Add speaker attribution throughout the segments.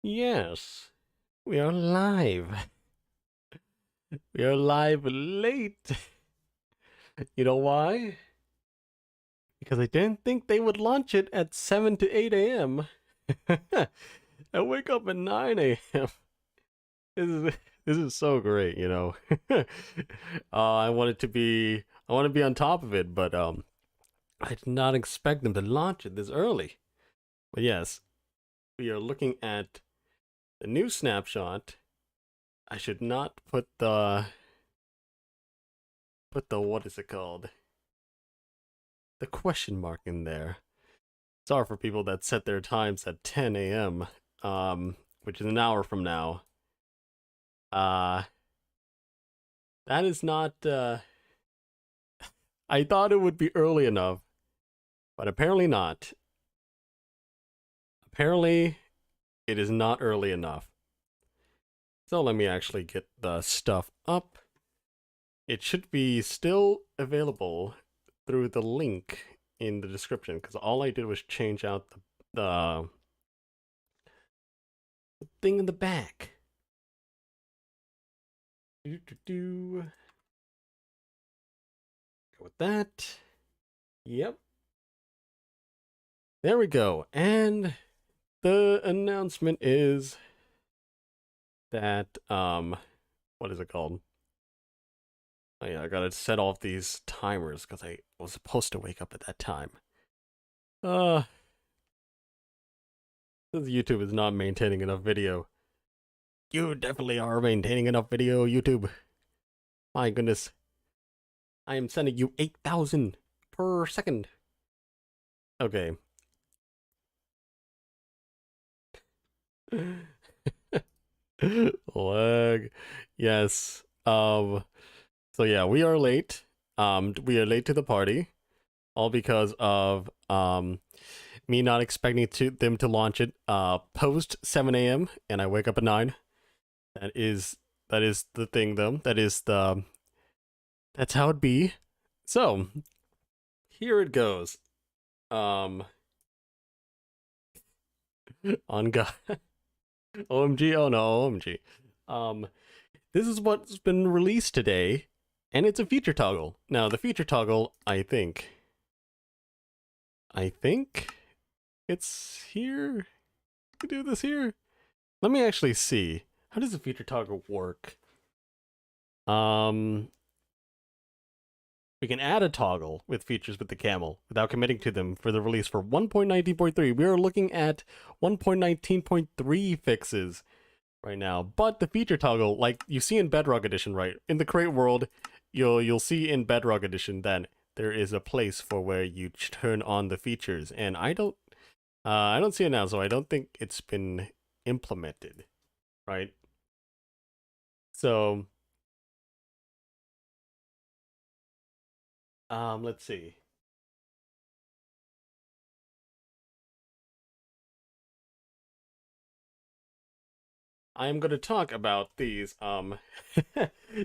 Speaker 1: Yes, we are live. We are live late. You know why? Because I didn't think they would launch it at 7 to 8 a.m. I wake up at 9 a.m. This is this is so great, you know. I want to be on top of it, but I did not expect them to launch it this early. But yes, we are looking at the new snapshot. I should not put the what is it called? The question mark in there. Sorry for people that set their times at 10 a.m. Which is an hour from now. That is not I thought it would be early enough, but apparently not. Apparently it is not early enough. So let me actually get the stuff up. It should be still available through the link in the description, because all I did was change out the thing in the back. Go with that. Yep. There we go. And the announcement is that what is it called? Oh yeah, I gotta set off these timers because I was supposed to wake up at that time. Since YouTube is not maintaining enough video. You definitely are maintaining enough video, YouTube. My goodness. I am sending you 8,000 per second. Okay. Lag. Yes. So yeah, we are late. We are late to the party, all because of me not expecting them to launch it post 7 a.m. and I wake up at 9. That is the thing though. That's how it be. So here it goes. On God. OMG, oh no, OMG. This is what's been released today, and it's a feature toggle. Now, the feature toggle, I think it's here. We do this here. Let me actually see. How does the feature toggle work? We can add a toggle with features with the Camel without committing to them for the release for 1.19.3. We are looking at 1.19.3 fixes right now, but the feature toggle, like you see in Bedrock Edition, right? In the Crate world, you'll see in Bedrock Edition that there is a place for where you turn on the features, and I don't see it now, so I don't think it's been implemented, right? So let's see. I am going to talk about these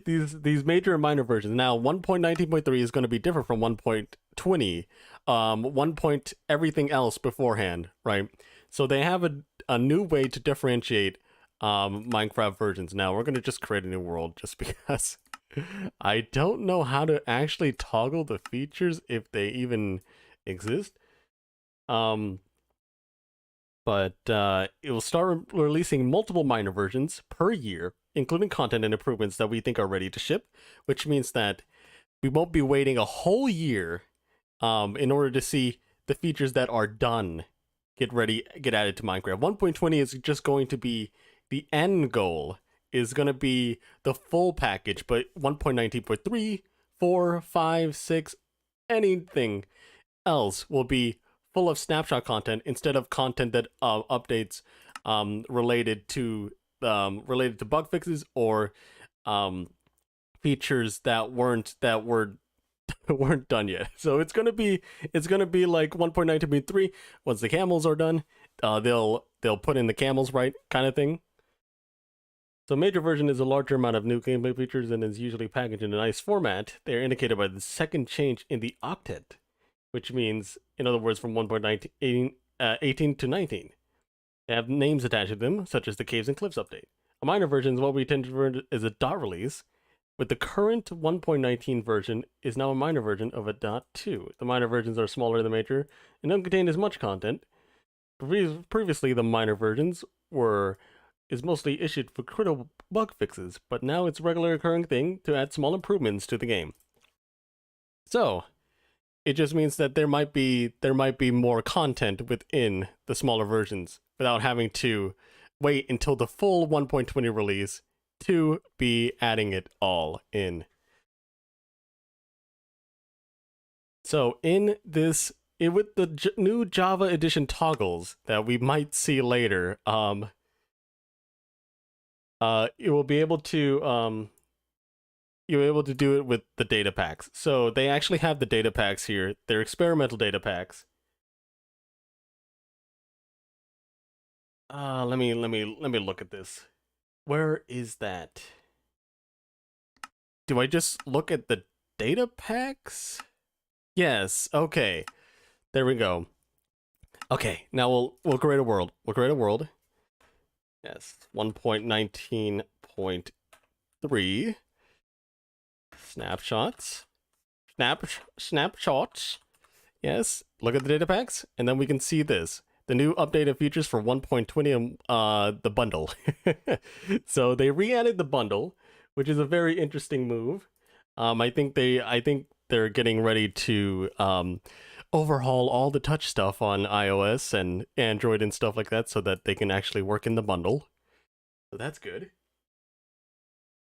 Speaker 1: these major and minor versions. Now, 1.19.3 is going to be different from 1.20, 1 point everything else beforehand, right? So they have a new way to differentiate Minecraft versions. Now, we're going to just create a new world just because I don't know how to actually toggle the features if they even exist. But it will start releasing multiple minor versions per year, including content and improvements that we think are ready to ship, which means that we won't be waiting a whole year in order to see the features that are done get added to Minecraft. 1.20 is just going to be the end goal, is going to be the full package, but 1.19.3, 4, 5, 6, anything else will be full of snapshot content instead of content that updates related to bug fixes or features that weren't done yet. So it's gonna be like 1.19.3. Once the camels are done, they'll put in the camels, right, kind of thing. So major version is a larger amount of new gameplay features and is usually packaged in a nice format. They are indicated by the second change in the octet, which means, in other words, from 1.19 18 to 19. They have names attached to them, such as the Caves and Cliffs update. A minor version is what we tend to refer to as a dot release, with the current 1.19 version is now a minor version of a .2. The minor versions are smaller than the major and don't contain as much content. Previously, the minor versions is mostly issued for critical bug fixes, but now it's a regular occurring thing to add small improvements to the game. So, it just means that there might be more content within the smaller versions without having to wait until the full 1.20 release to be adding it all in. So in this, with the new Java edition toggles that we might see later, you will be able to you're able to do it with the data packs. So they actually have the data packs here. They're experimental data packs. Let me look at this. Where is that? Do I just look at the data packs? Yes, okay. There we go. Okay, now we'll create a world. We'll create a world. Yes, 1.19.3. Snapshots. Snapshots. Yes, look at the data packs, and then we can see this. The new updated features for 1.20 the bundle. So they re-added the bundle, which is a very interesting move. I think they're getting ready to overhaul all the touch stuff on iOS and Android and stuff like that so that they can actually work in the bundle. So that's good.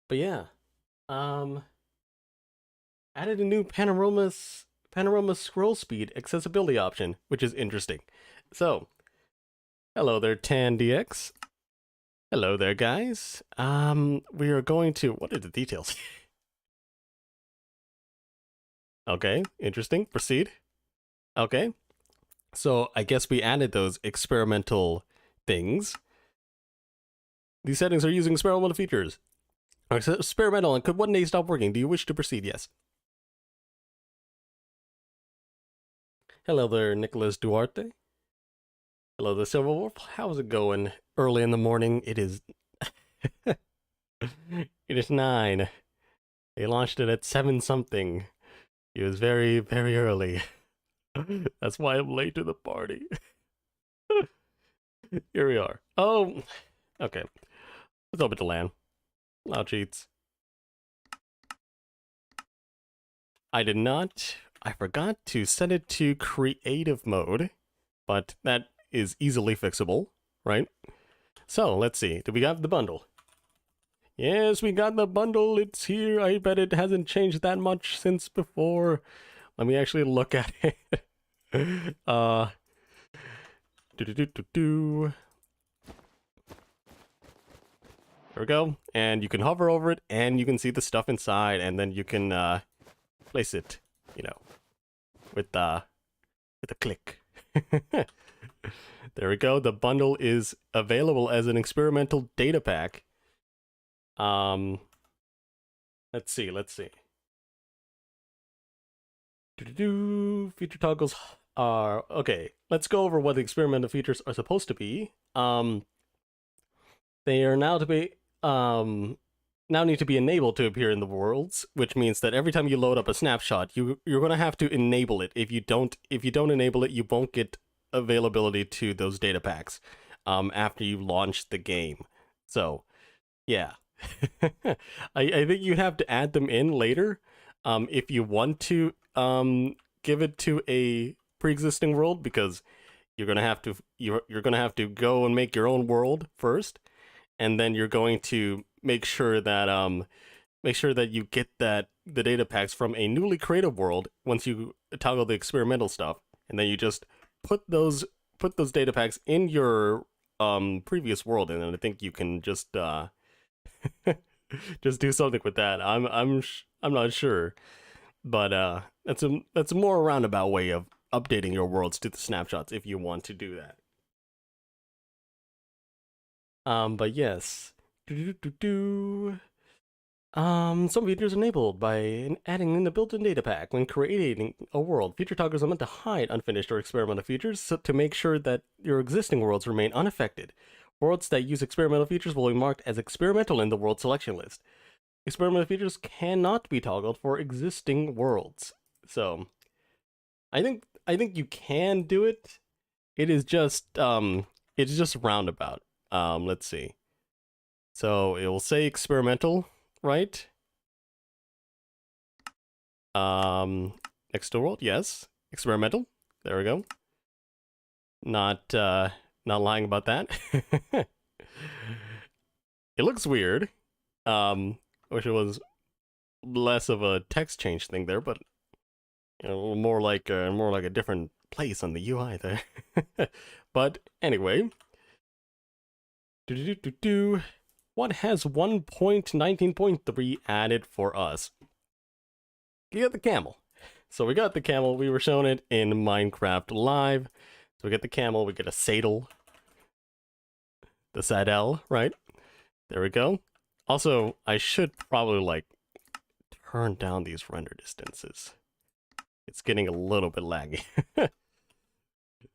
Speaker 1: But yeah. Added a new panorama scroll speed accessibility option, which is interesting. So, hello there, TanDX. Hello there, guys. We are going to... What are the details? Okay, interesting. Proceed. Okay. So, I guess we added those experimental things. These settings are using experimental features. Experimental and could one day stop working. Do you wish to proceed? Yes. Hello there, Nicholas Duarte. Hello, the Silver Wolf. How's it going? Early in the morning. It is... it is 9. They launched it at 7 something. It was very, very early. That's why I'm late to the party. Here we are. Oh, okay. Let's open to LAN. Allow cheats. I did not. I forgot to set it to creative mode, but that is easily fixable, right? So let's see. Do we have the bundle? Yes, we got the bundle. It's here. I bet it hasn't changed that much since before. Let me actually look at it. There we go. And you can hover over it, and you can see the stuff inside, and then you can place it, you know, with a click. There we go. The bundle is available as an experimental data pack. Let's see. Feature toggles are okay. Let's go over what the experimental features are supposed to be. They are now need to be enabled to appear in the worlds, which means that every time you load up a snapshot, you're going to have to enable it. If you don't enable it, you won't get availability to those data packs after you launch the game. So, yeah. I think you have to add them in later if you want to give it to a pre-existing world, because you're gonna have to go and make your own world first, and then you're going to make sure that you get the data packs from a newly created world once you toggle the experimental stuff, and then you just put those data packs in your previous world, and then I think you can just just do something with that. I'm not sure, but that's a more roundabout way of updating your worlds to the snapshots if you want to do that. But yes. Some features enabled by adding in the built-in data pack. When creating a world, feature toggles are meant to hide unfinished or experimental features to make sure that your existing worlds remain unaffected. Worlds that use experimental features will be marked as experimental in the world selection list. Experimental features cannot be toggled for existing worlds. So, I think you can do it. It's just roundabout. Let's see. So it will say experimental, right? Next to world, yes. Experimental. There we go. Not lying about that. It looks weird. Wish it was less of a text change thing there, but you know, more like a different place on the UI there. But anyway, what has 1.19.3 added for us? You got the camel. So we got the camel. We were showing it in Minecraft Live. So we get the camel. We get a saddle. The saddle, right? There we go. Also, I should probably like turn down these render distances. It's getting a little bit laggy.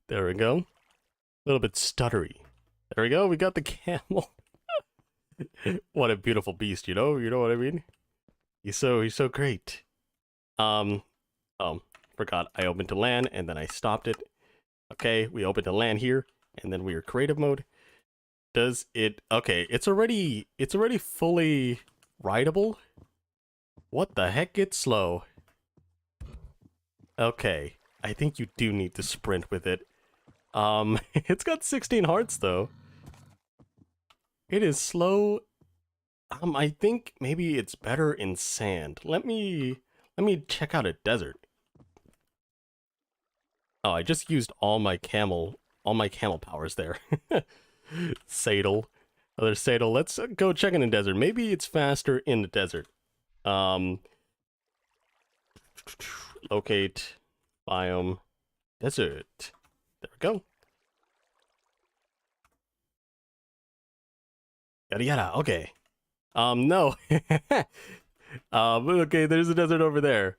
Speaker 1: There we go. A little bit stuttery. There we go. We got the camel. What a beautiful beast, you know? You know what I mean? He's so great. Oh, forgot I opened to land and then I stopped it. Okay, we opened to land here and then we are creative mode. Does it? Okay, it's already fully rideable. What the heck? It's slow. Okay, I think you do need to sprint with it. It's got 16 hearts though. It is slow. I think maybe it's better in sand. Let me check out a desert. Oh, I just used all my camel powers there. Saddle. Another saddle. Let's go check in the desert. Maybe it's faster in the desert. Locate. Biome. Desert. There we go. Yada yada. Okay. No. Okay, there's a desert over there.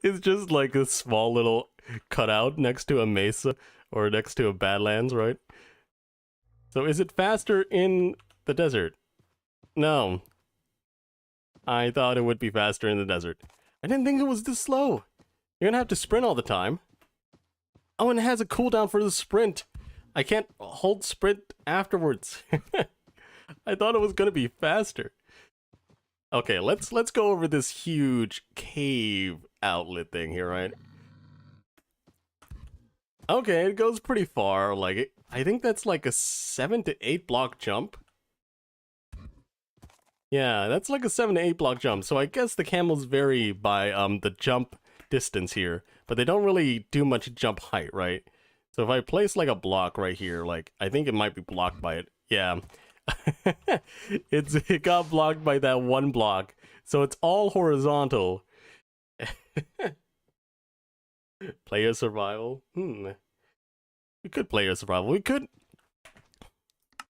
Speaker 1: It's just like a small little cutout next to a mesa or next to a badlands, right? So is it faster in the desert? No. I thought it would be faster in the desert. I didn't think it was this slow. You're gonna have to sprint all the time. Oh, and it has a cooldown for the sprint. I can't hold sprint afterwards. I thought it was gonna be faster. Okay, let's go over this huge cave outlet thing here, right? Okay, it goes pretty far. Like I think that's like a 7 to 8 block jump. Yeah, that's like a 7 to 8 block jump. So I guess the camels vary by the jump distance here, but they don't really do much jump height, right? So if I place like a block right here, like I think it might be blocked by it. Yeah. It got blocked by that one block. So it's all horizontal. Player survival. We could player survival. We could.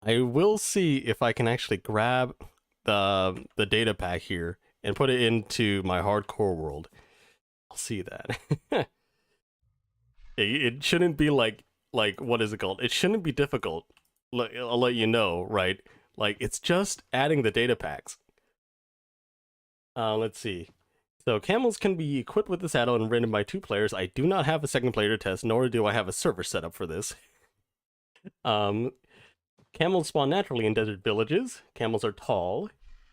Speaker 1: I will see if I can actually grab the data pack here and put it into my hardcore world. I'll see that. It shouldn't be like what is it called? It shouldn't be difficult. I'll let you know, right? Like it's just adding the data packs. Let's see. So camels can be equipped with the saddle and ridden by 2 players. I do not have a second player to test, nor do I have a server set up for this. Camels spawn naturally in desert villages. Camels are tall.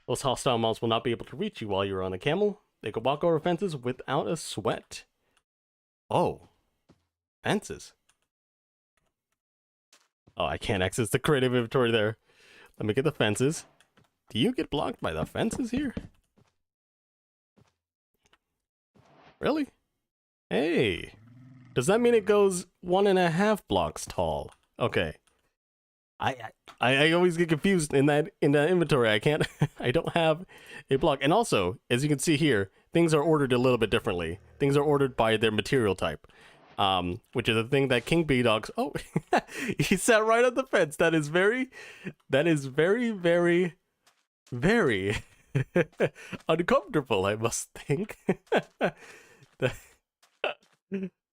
Speaker 1: Those hostile mobs will not be able to reach you while you're on a camel. They can walk over fences without a sweat. Oh. Fences. Oh, I can't access the creative inventory there. Let me get the fences. Do you get blocked by the fences here? Really? Hey. Does that mean it goes 1.5 blocks tall? Okay. I always get confused in that inventory. I can't I don't have a block. And also, as you can see here, things are ordered a little bit differently. Things are ordered by their material type. Which is a thing that King Bee Dogs. Oh, he sat right on the fence. That is very, very uncomfortable, I must think. That-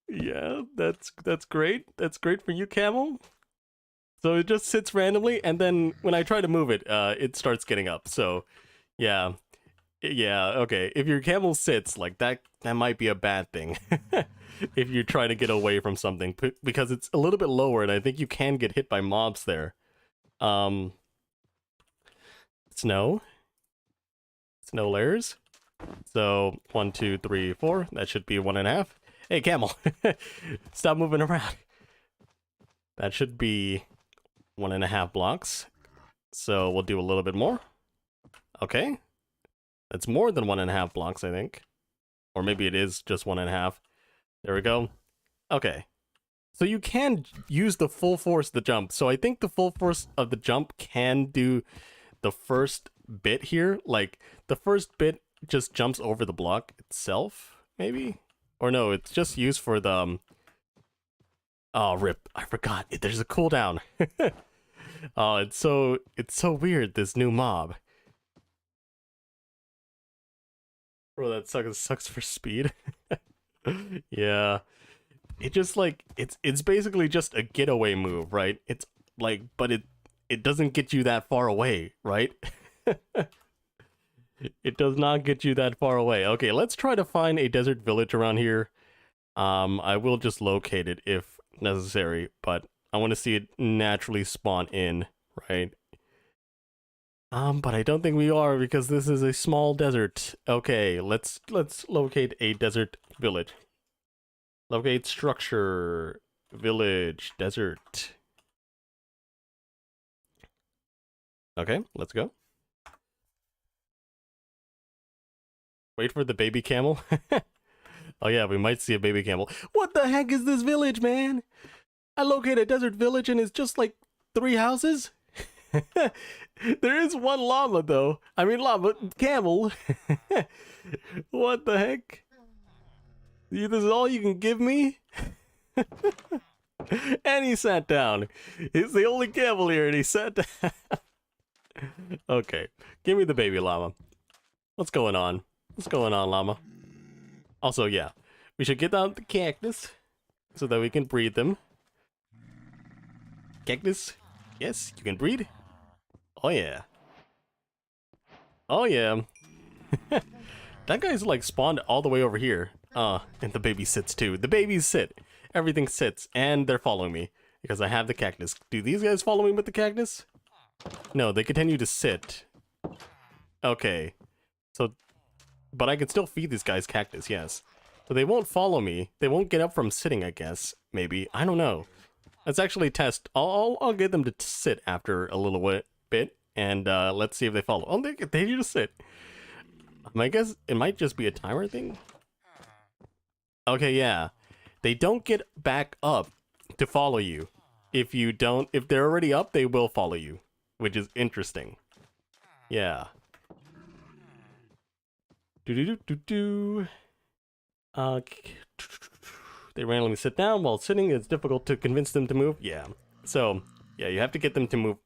Speaker 1: yeah, that's great. That's great for you, Camel. So it just sits randomly, and then when I try to move it, it starts getting up. So, yeah, yeah, okay. If your camel sits like that, that might be a bad thing. If you're trying to get away from something, because it's a little bit lower, and I think you can get hit by mobs there. Um, snow layers. So 1, 2, 3, 4. That should be 1.5. Hey, camel, stop moving around. That should be 1.5 blocks. So we'll do a little bit more. Okay. That's more than 1.5 blocks, I think. Or maybe it is just 1.5. There we go. Okay. So you can use the full force of the jump. So I think the full force of the jump can do the first bit here. Like, the first bit just jumps over the block itself, maybe? Or no, it's just used for the... Oh, rip. I forgot. There's a cooldown. Oh, it's so weird, this new mob. Bro, that sucks for speed. Yeah. It just like it's basically just a getaway move, right? It's like, but it doesn't get you that far away, right? It does not get you that far away. Okay, let's try to find a desert village around here. I will just locate it if necessary, but I want to see it naturally spawn in, right? But I don't think we are because this is a small desert. Okay, let's locate a desert village. Locate structure, village, desert. Okay, let's go. Wait for the baby camel. Oh yeah, we might see a baby camel. What the heck is this village, man? I locate a desert village and it's just like 3 houses? There is one llama though. I mean camel. What the heck? This is all you can give me? And he sat down. He's the only camel here and he sat down. Okay, give me the baby llama. What's going on? What's going on, llama? Also, yeah, we should get out the cactus so that we can breed them. Cactus? Yes, you can breed. Oh yeah. Oh yeah. That guy's like spawned all the way over here. And the baby sits too. The babies sit. Everything sits, and they're following me because I have the cactus. Do these guys follow me with the cactus? No, they continue to sit. Okay. So, but I can still feed these guys cactus, yes. So they won't follow me. They won't get up from sitting, I guess. Maybe. I don't know. Let's actually test. I'll get them to sit after a little bit, and let's see if they follow. Oh, they just sit. I guess it might just be a timer thing. Okay, yeah. They don't get back up to follow you. If they're already up, they will follow you, which is interesting. Yeah. Do. They randomly sit down while sitting. It's difficult to convince them to move. Yeah. So, yeah, you have to get them to move.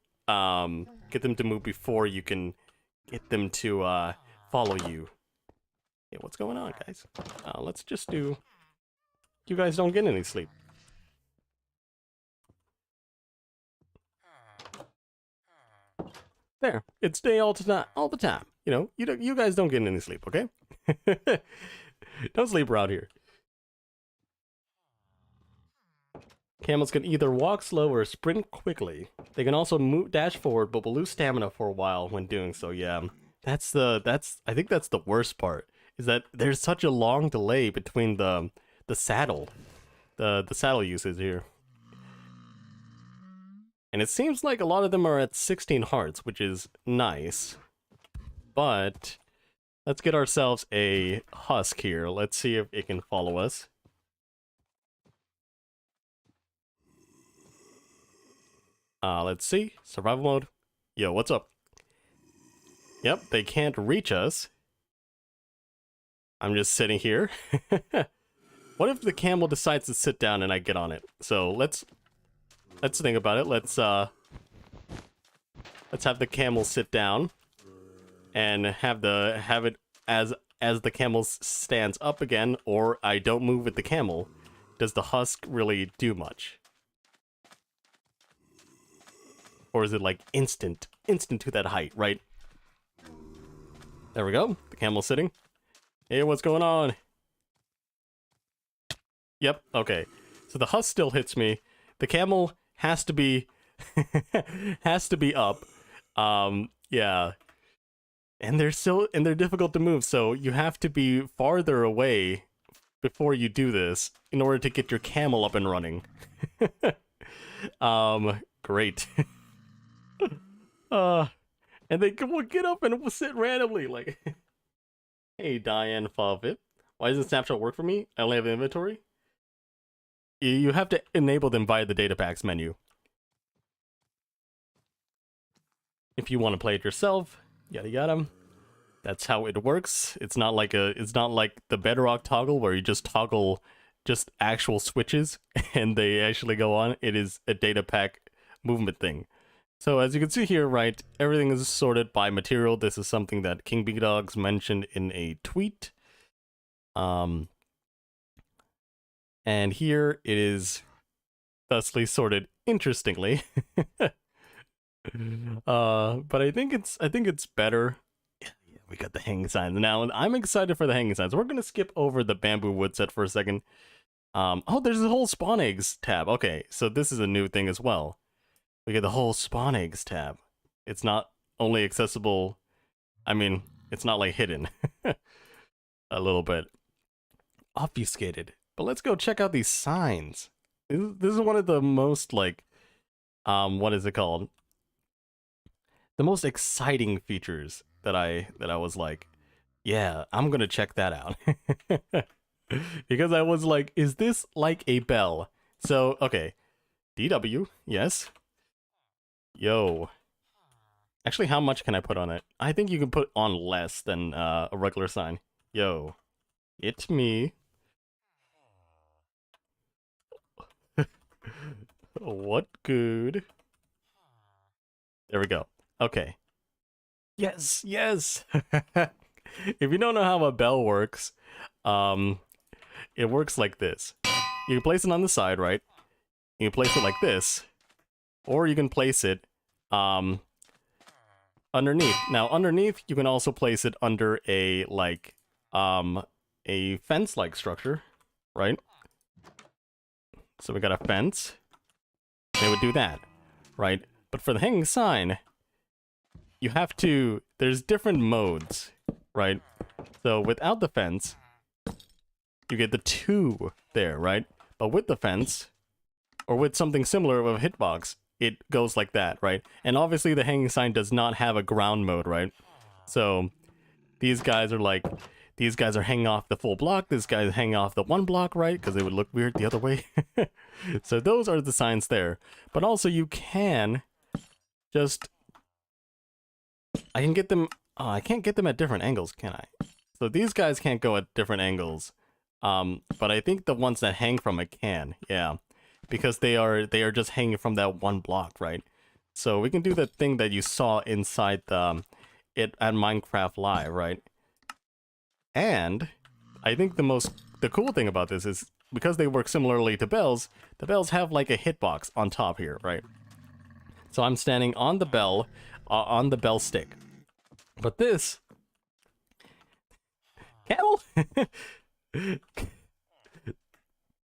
Speaker 1: Get them to move before you can get them to follow you. Yeah, what's going on, guys? Let's just do. You guys don't get any sleep. There, it's day all the time. You know, you guys don't get any sleep, okay? Don't sleep around here. Camels can either walk slow or sprint quickly. They can also dash forward, but will lose stamina for a while when doing so. Yeah, I think that's the worst part. Is that there's such a long delay between the saddle, the saddle usage here. And it seems like a lot of them are at 16 hearts, which is nice. But let's get ourselves a husk here. Let's see if it can follow us. Let's see. Survival mode. Yo, what's up? Yep, they can't reach us. I'm just sitting here. What if the camel decides to sit down and I get on it? So let's think about it. Let's have the camel sit down. and have it as the camel stands up again, or I don't move with the camel, does the husk really do much? Or is it like instant to that height, right? There we go. The camel's sitting. Hey, what's going on? Yep, okay. So the husk still hits me. The camel has to be up. Yeah. And they're difficult to move, so you have to be farther away before you do this in order to get your camel up and running. Great. And they will get up and will sit randomly, like, hey, Diane Favit, why doesn't Snapshot work for me? I only have inventory. You have to enable them via the data packs menu. If you want to play it yourself, yada yada. That's how it works. It's not like the Bedrock toggle where you just toggle just actual switches and they actually go on. It is a data pack movement thing. So as you can see here, right, everything is sorted by material. This is something that King Big Dogs mentioned in a tweet. And here it is thusly sorted interestingly. But I think it's better. Yeah, we got the hanging signs now, and I'm excited for the hanging signs. We're gonna skip over the bamboo wood set for a second. Oh, there's a whole spawn eggs tab. Okay, so this is a new thing as well. We get the whole spawn eggs tab. It's not only accessible, I mean, it's not like hidden. A little bit obfuscated. But let's go check out these signs. This is one of the most, like, what is it called? The most exciting features that I was like, yeah, I'm gonna check that out. Because I was like, is this like a bell? So, okay. DW, yes. Yo. Actually, how much can I put on it? I think you can put on less than a regular sign. Yo. It's me. What good? There we go. Okay. Yes, yes. If you don't know how a bell works, it works like this. You can place it on the side, right? You can place it like this, or you can place it underneath. Now, underneath, you can also place it under a like a fence-like structure, right? So we got a fence. They would do that, right? But for the hanging sign, you have to, there's different modes, right? So without the fence, you get the 2 there, right? But with the fence, or with something similar of a hitbox, it goes like that, right? And obviously the hanging sign does not have a ground mode, right? So these guys are like, these guys are hanging off the full block, this guy's hanging off the 1 block, right? Because it would look weird the other way. So those are the signs there. But also you can just, I can get them, I can't get them at different angles, can I? So these guys can't go at different angles. But I think the ones that hang from it can, yeah. Because they are just hanging from that 1 block, right? So we can do the thing that you saw inside it at Minecraft Live, right? And I think the cool thing about this is because they work similarly to bells, the bells have like a hitbox on top here, right? So I'm standing on the bell stick. But this camel,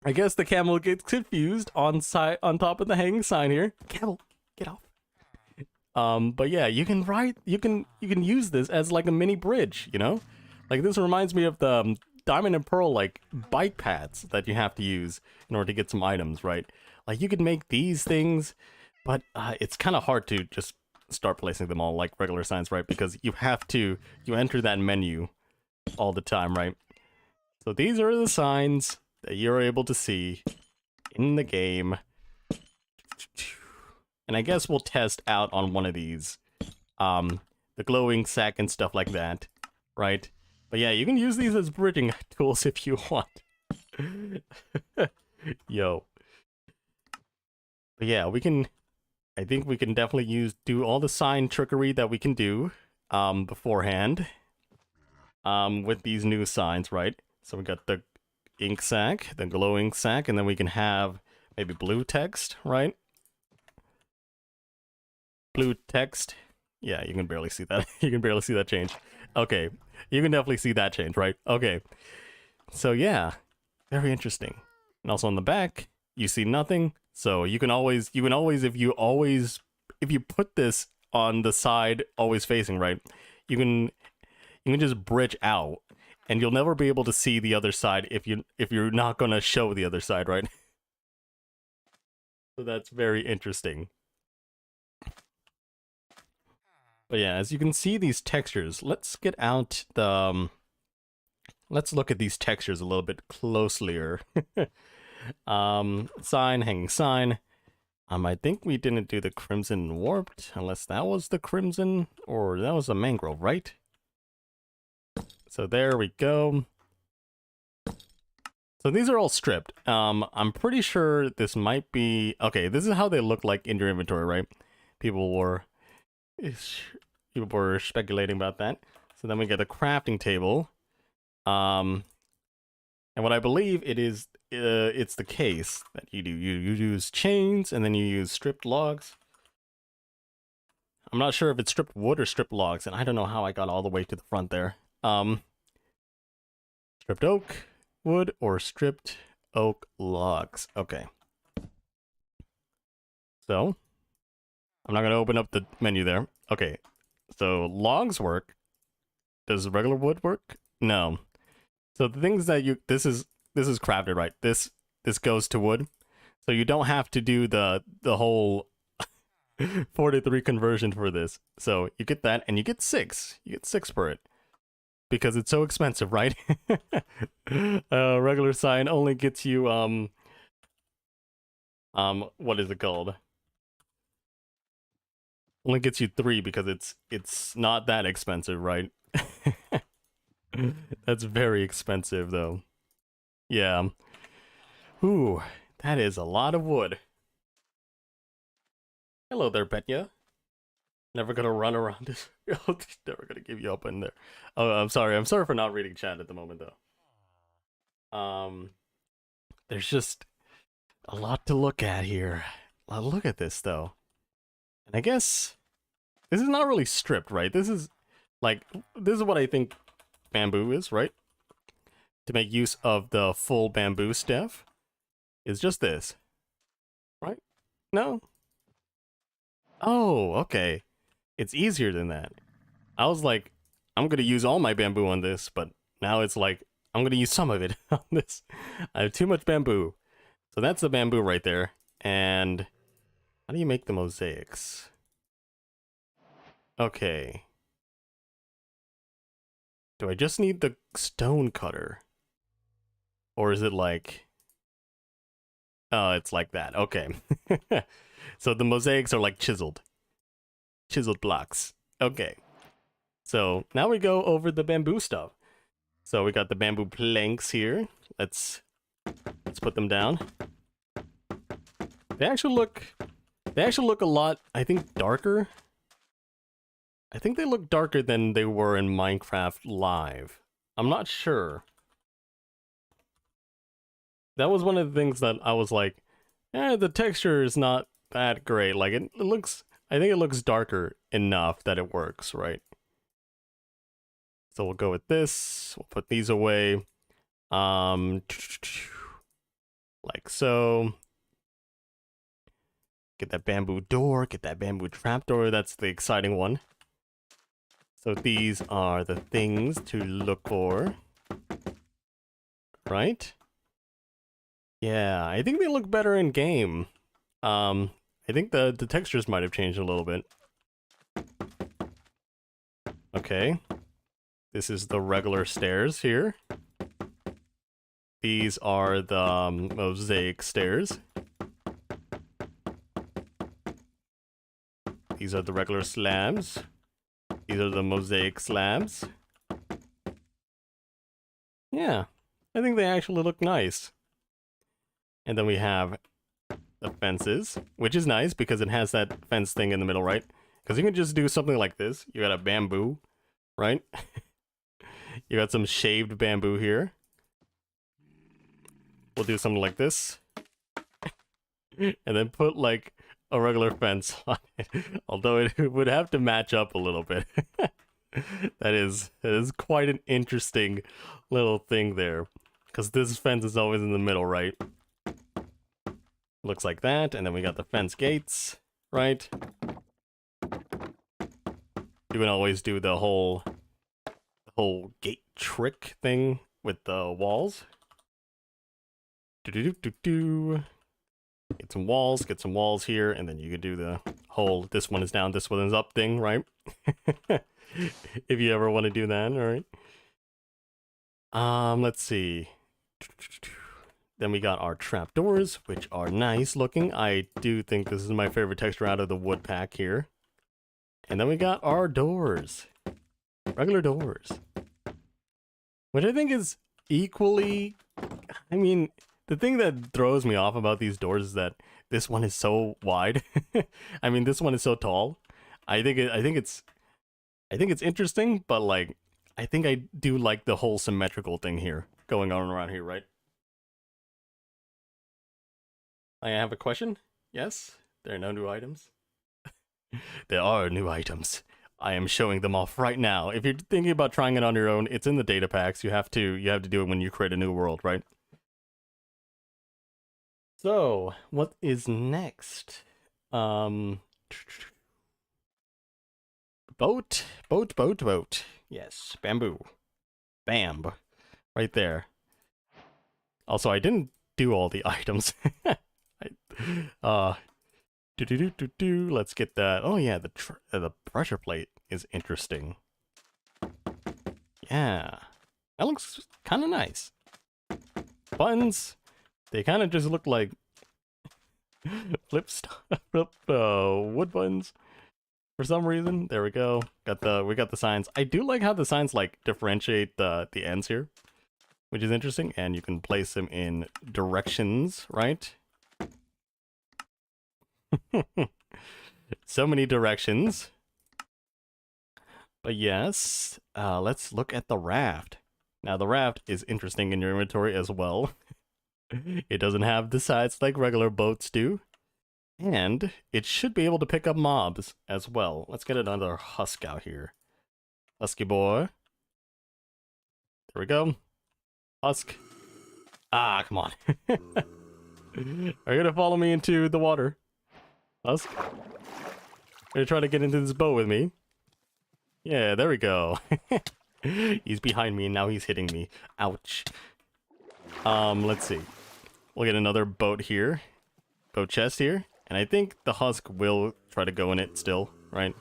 Speaker 1: I guess the camel gets confused on top of the hanging sign here. Camel, get off. But yeah, you can use this as like a mini bridge, you know? Like this reminds me of the Diamond and Pearl like bike paths that you have to use in order to get some items, right? Like you could make these things, but it's kind of hard to just start placing them all like regular signs, right? Because you enter that menu all the time, right? So these are the signs that you're able to see in the game. And I guess we'll test out on one of these. The glowing sack and stuff like that, right? But yeah, you can use these as bridging tools if you want. Yo. But yeah, I think we can definitely do all the sign trickery that we can do. beforehand with these new signs, right? So we got the ink sac, the glow ink sac, and then we can have maybe blue text, right? Blue text. Yeah, you can barely see that. You can barely see that change. Okay, you can definitely see that change, right? Okay. So yeah, very interesting. And also on the back, you see nothing. So you can always if you put this on the side always facing, right? You can just bridge out and you'll never be able to see the other side if you're not going to show the other side, right? So that's very interesting. But yeah, as you can see these textures, let's get out the let's look at these textures a little bit closelier. Sign, hanging sign. I think we didn't do the crimson warped, unless that was the crimson, or that was a mangrove, right? So there we go. So these are all stripped. I'm pretty sure this might be... Okay, this is how they look like in your inventory, right? People were speculating about that. So then we get the crafting table. And what I believe it is, it's the case that you do. You use chains and then you use stripped logs. I'm not sure if it's stripped wood or stripped logs, and I don't know how I got all the way to the front there. Stripped oak wood or stripped oak logs. Okay. So I'm not gonna open up the menu there. Okay. So logs work. Does regular wood work? No. So the things that this is crafted, right? This goes to wood. So you don't have to do the whole 4-3 conversion for this. So you get that and you get 6. You get 6 for it. Because it's so expensive, right? Regular sign only gets you what is it called? Only gets you 3 because it's not that expensive, right? That's very expensive though. Yeah. Ooh, that is a lot of wood. Hello there, Petya. Never gonna run around this. Never gonna give you up in there. Oh, I'm sorry. I'm sorry for not reading chat at the moment though. There's just a lot to look at here. Look at this though. And I guess this is not really stripped, right? This is what I think bamboo is, right? To make use of the full bamboo staff is just this, right? No? Oh, okay. It's easier than that. I was like, I'm gonna use all my bamboo on this, but now it's like, I'm gonna use some of it on this. I have too much bamboo. So that's the bamboo right there. And how do you make the mosaics? Okay. Do I just need the stone cutter? Or is it like... Oh, it's like that. Okay. So the mosaics are like chiseled. Chiseled blocks. Okay. So now we go over the bamboo stuff. So we got the bamboo planks here. Let's put them down. They actually look a lot, I think, darker. I think they look darker than they were in Minecraft Live. I'm not sure. That was one of the things that I was like, the texture is not that great. Like it looks, I think it looks darker enough that it works, right? So we'll go with this. We'll put these away. Like so. Get that bamboo door, get that bamboo trapdoor. That's the exciting one. So these are the things to look for. Right? Yeah, I think they look better in game. I think the textures might have changed a little bit. Okay. This is the regular stairs here. These are the mosaic stairs. These are the regular slabs. These are the mosaic slabs. Yeah, I think they actually look nice. And then we have the fences, which is nice because it has that fence thing in the middle, right? Because you can just do something like this. You got a bamboo, right? You got some shaved bamboo here. We'll do something like this. And then put like a regular fence on it. Although it would have to match up a little bit. That is quite an interesting little thing there. Because this fence is always in the middle, right? Looks like that. And then we got the fence gates, right? You can always do the whole gate trick thing with the walls. Do. Get some walls here, and then you could do the whole this one is down, this one is up thing, right? If you ever want to do that, all right. Let's see. Then we got our trapdoors, which are nice looking. I do think this is my favorite texture out of the wood pack here. And then we got our doors. Regular doors. Which I think is equally... I mean, the thing that throws me off about these doors is that this one is so wide. I mean, this one is so tall. I think it's interesting, but like, I think I do like the whole symmetrical thing here going on around here, right? I have a question. Yes, there are no new items. There are new items. I am showing them off right now. If you're thinking about trying it on your own, it's in the data packs. You have to do it when you create a new world, right? So, what is next? Boat. Yes, bamboo. Bamb. Right there. Also, I didn't do all the items. Let's get that. Oh yeah, the pressure plate is interesting. Yeah, that looks kind of nice. Buttons, they kind of just look like flip wood buttons for some reason. There we go. We got the signs. I do like how the signs like differentiate the ends here, which is interesting, and you can place them in directions, right? So many directions. But yes, let's look at the raft. Now the raft is interesting in your inventory as well. It doesn't have the sides like regular boats do. And it should be able to pick up mobs as well. Let's get another husk out here. Husky boy. There we go. Husk. Ah, come on. Are you gonna follow me into the water? Husk? Gonna try to get into this boat with me? Yeah, there we go. He's behind me and now he's hitting me. Ouch. Let's see. We'll get another boat here. Boat chest here. And I think the husk will try to go in it still, right?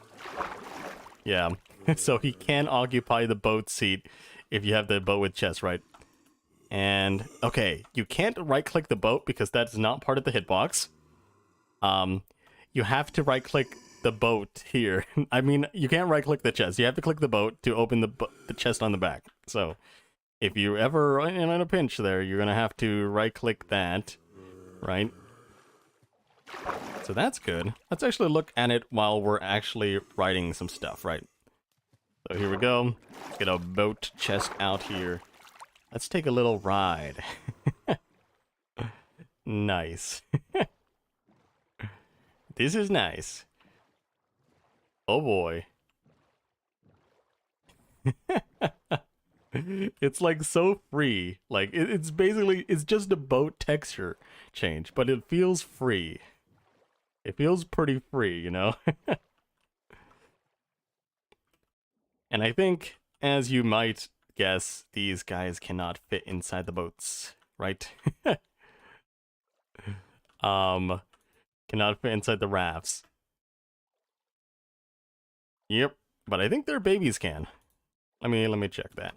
Speaker 1: Yeah. So he can occupy the boat seat if you have the boat with chest, right? And, okay, you can't right-click the boat because that's not part of the hitbox. You have to right-click the boat here. I mean, you can't right-click the chest. You have to click the boat to open the chest on the back. So, if you ever are in a pinch there, you're going to have to right-click that, right? So that's good. Let's actually look at it while we're actually writing some stuff, right? So here we go. Let's get a boat chest out here. Let's take a little ride. Nice. This is nice. Oh boy. It's like so free. Like it's basically, it's just a boat texture change, but it feels free. It feels pretty free, you know? And I think, as you might guess, these guys cannot fit inside the boats, right? Cannot fit inside the rafts. Yep, but I think their babies can. Let me check that.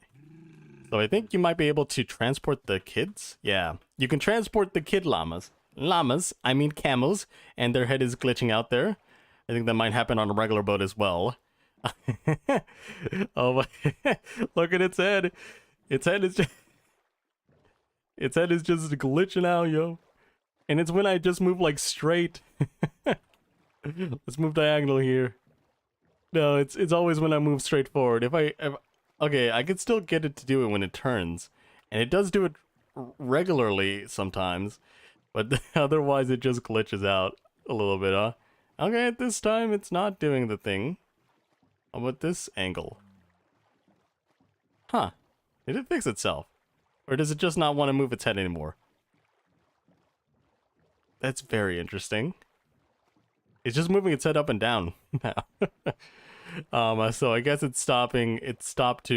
Speaker 1: So I think you might be able to transport the kids. Yeah, you can transport the kid llamas. I mean camels, and their head is glitching out there. I think that might happen on a regular boat as well. Oh my, look at its head. Its head is just glitching out, yo. And it's when I just move like straight. Let's move diagonal here. No, it's always when I move straight forward. Okay, I can still get it to do it when it turns, and it does do it regularly sometimes, but otherwise it just glitches out a little bit, huh? Okay, at this time it's not doing the thing. How about this angle? Huh. Did it fix itself? Or does it just not want to move its head anymore? That's very interesting. It's just moving its head up and down now. So I guess it's stopping, it stopped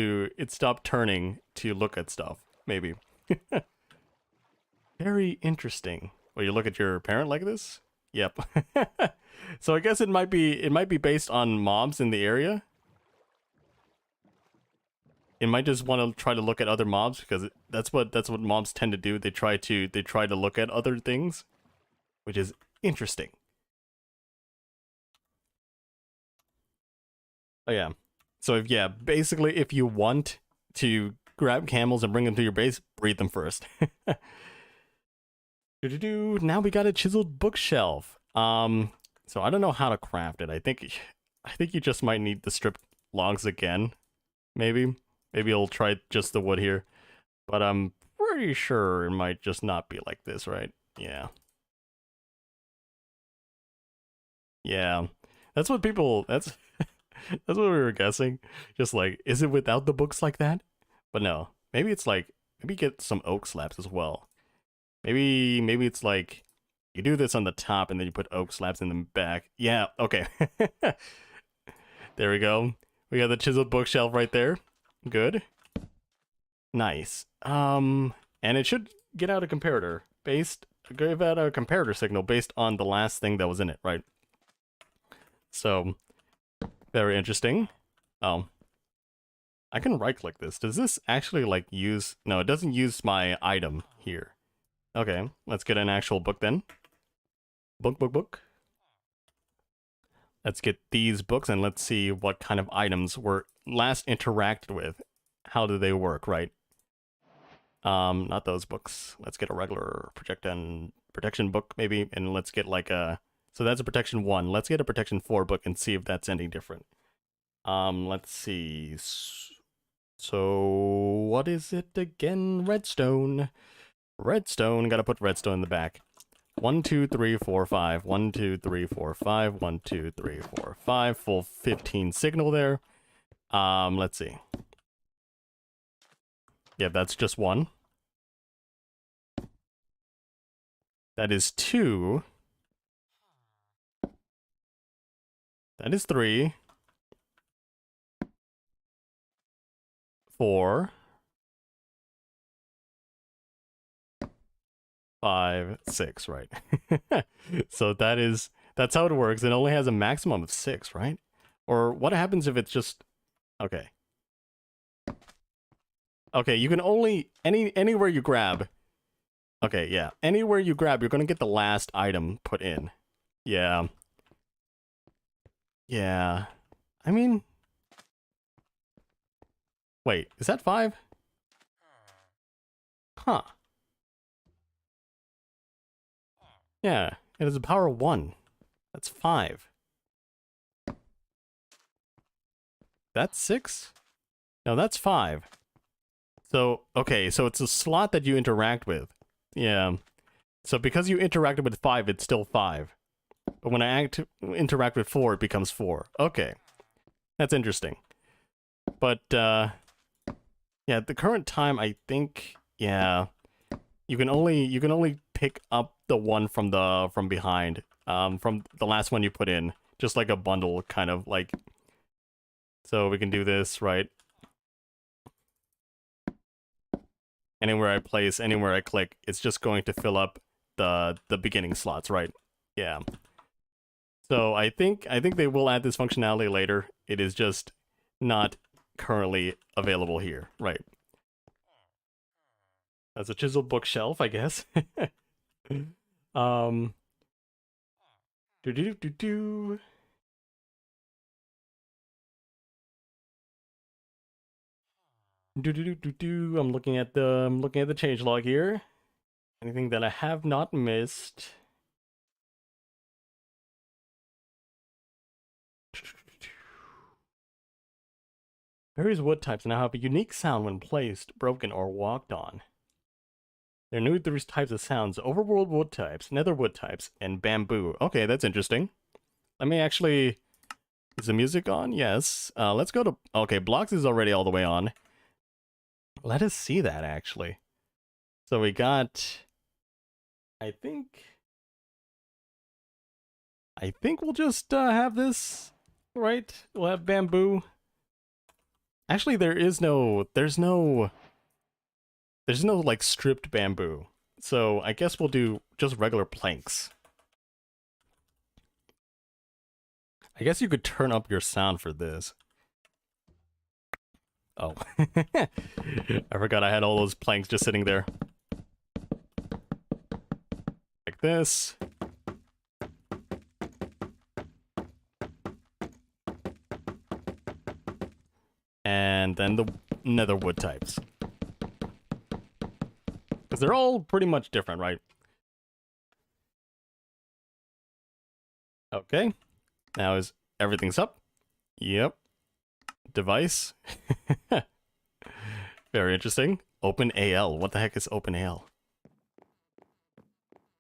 Speaker 1: turning to look at stuff, maybe. Very interesting. Well, you look at your parent like this? Yep. So I guess it might be based on mobs in the area. It might just want to try to look at other mobs because that's what mobs tend to do. They try to look at other things, which is interesting. Oh yeah. So basically if you want to grab camels and bring them to your base, breed them first. Now we got a chiseled bookshelf. So I don't know how to craft it. I think you just might need the stripped logs again. Maybe you'll try just the wood here. But I'm pretty sure it might just not be like this, right? Yeah. Yeah. That's what people that's that's what we were guessing. Just like, is it without the books like that? But no. Maybe it's like maybe get some oak slabs as well. Maybe it's like you do this on the top and then you put oak slabs in the back. Yeah, okay. There we go. We got the chiseled bookshelf right there. Good. Nice. And it should give out a comparator signal based on the last thing that was in it, right? So very interesting. Oh. I can right click this. Does this actually like use no, it doesn't use my item here. Okay, let's get an actual book then. Book. Let's get these books and let's see what kind of items were last interacted with. How do they work, right? Not those books. Let's get a regular protection book maybe, and let's get like a so that's a protection 1. Let's get a protection 4 book and see if that's any different. Let's see. So what is it again? Redstone. Gotta put redstone in the back. 1, 2, 3, 4, 5. 1, 2, 3, 4, 5. 1, 2, 3, 4, 5. Full 15 signal there. Let's see. Yeah, that's just 1. That is 2. That is 3. 4. 5, 6, right? So that's how it works. It only has a maximum of 6, right? Or what happens if it's just okay? Okay, you can only anywhere you grab. Okay, yeah, anywhere you grab, you're gonna get the last item put in. Yeah. Yeah. I mean, wait, is that 5? Huh. Yeah, it is a power of 1. That's 5. That's 6? No, that's 5. So, okay, so it's a slot that you interact with. Yeah. So because you interacted with 5, it's still 5. But when I interact with 4, it becomes 4. Okay. That's interesting. But, yeah, at the current time, I think, yeah, you can only pick up the one from behind, from the last one you put in, just like a bundle, kind of like. So we can do this, right? Anywhere I place, anywhere I click, it's just going to fill up the beginning slots, right? Yeah. So I think they will add this functionality later. It is just not currently available here, right? That's a chiseled bookshelf, I guess. um. Do do do do. I'm looking at the changelog here. Anything that I have not missed? Various wood types now have a unique sound when placed, broken, or walked on. There are new three types of sounds: overworld wood types, nether wood types, and bamboo. Okay, that's interesting. Let me actually... Is the music on? Yes. Let's go to... Okay, blocks is already all the way on. Let us see that, actually. So we got... I think we'll just have this, right? We'll have bamboo. Actually, there's no like stripped bamboo. So I guess we'll do just regular planks. I guess you could turn up your sound for this. Oh. I forgot I had all those planks just sitting there. Like this. And then the nether wood types. Because they're all pretty much different, right? Okay. Now is everything's up? Yep. Device. Very interesting. OpenAL. What the heck is OpenAL?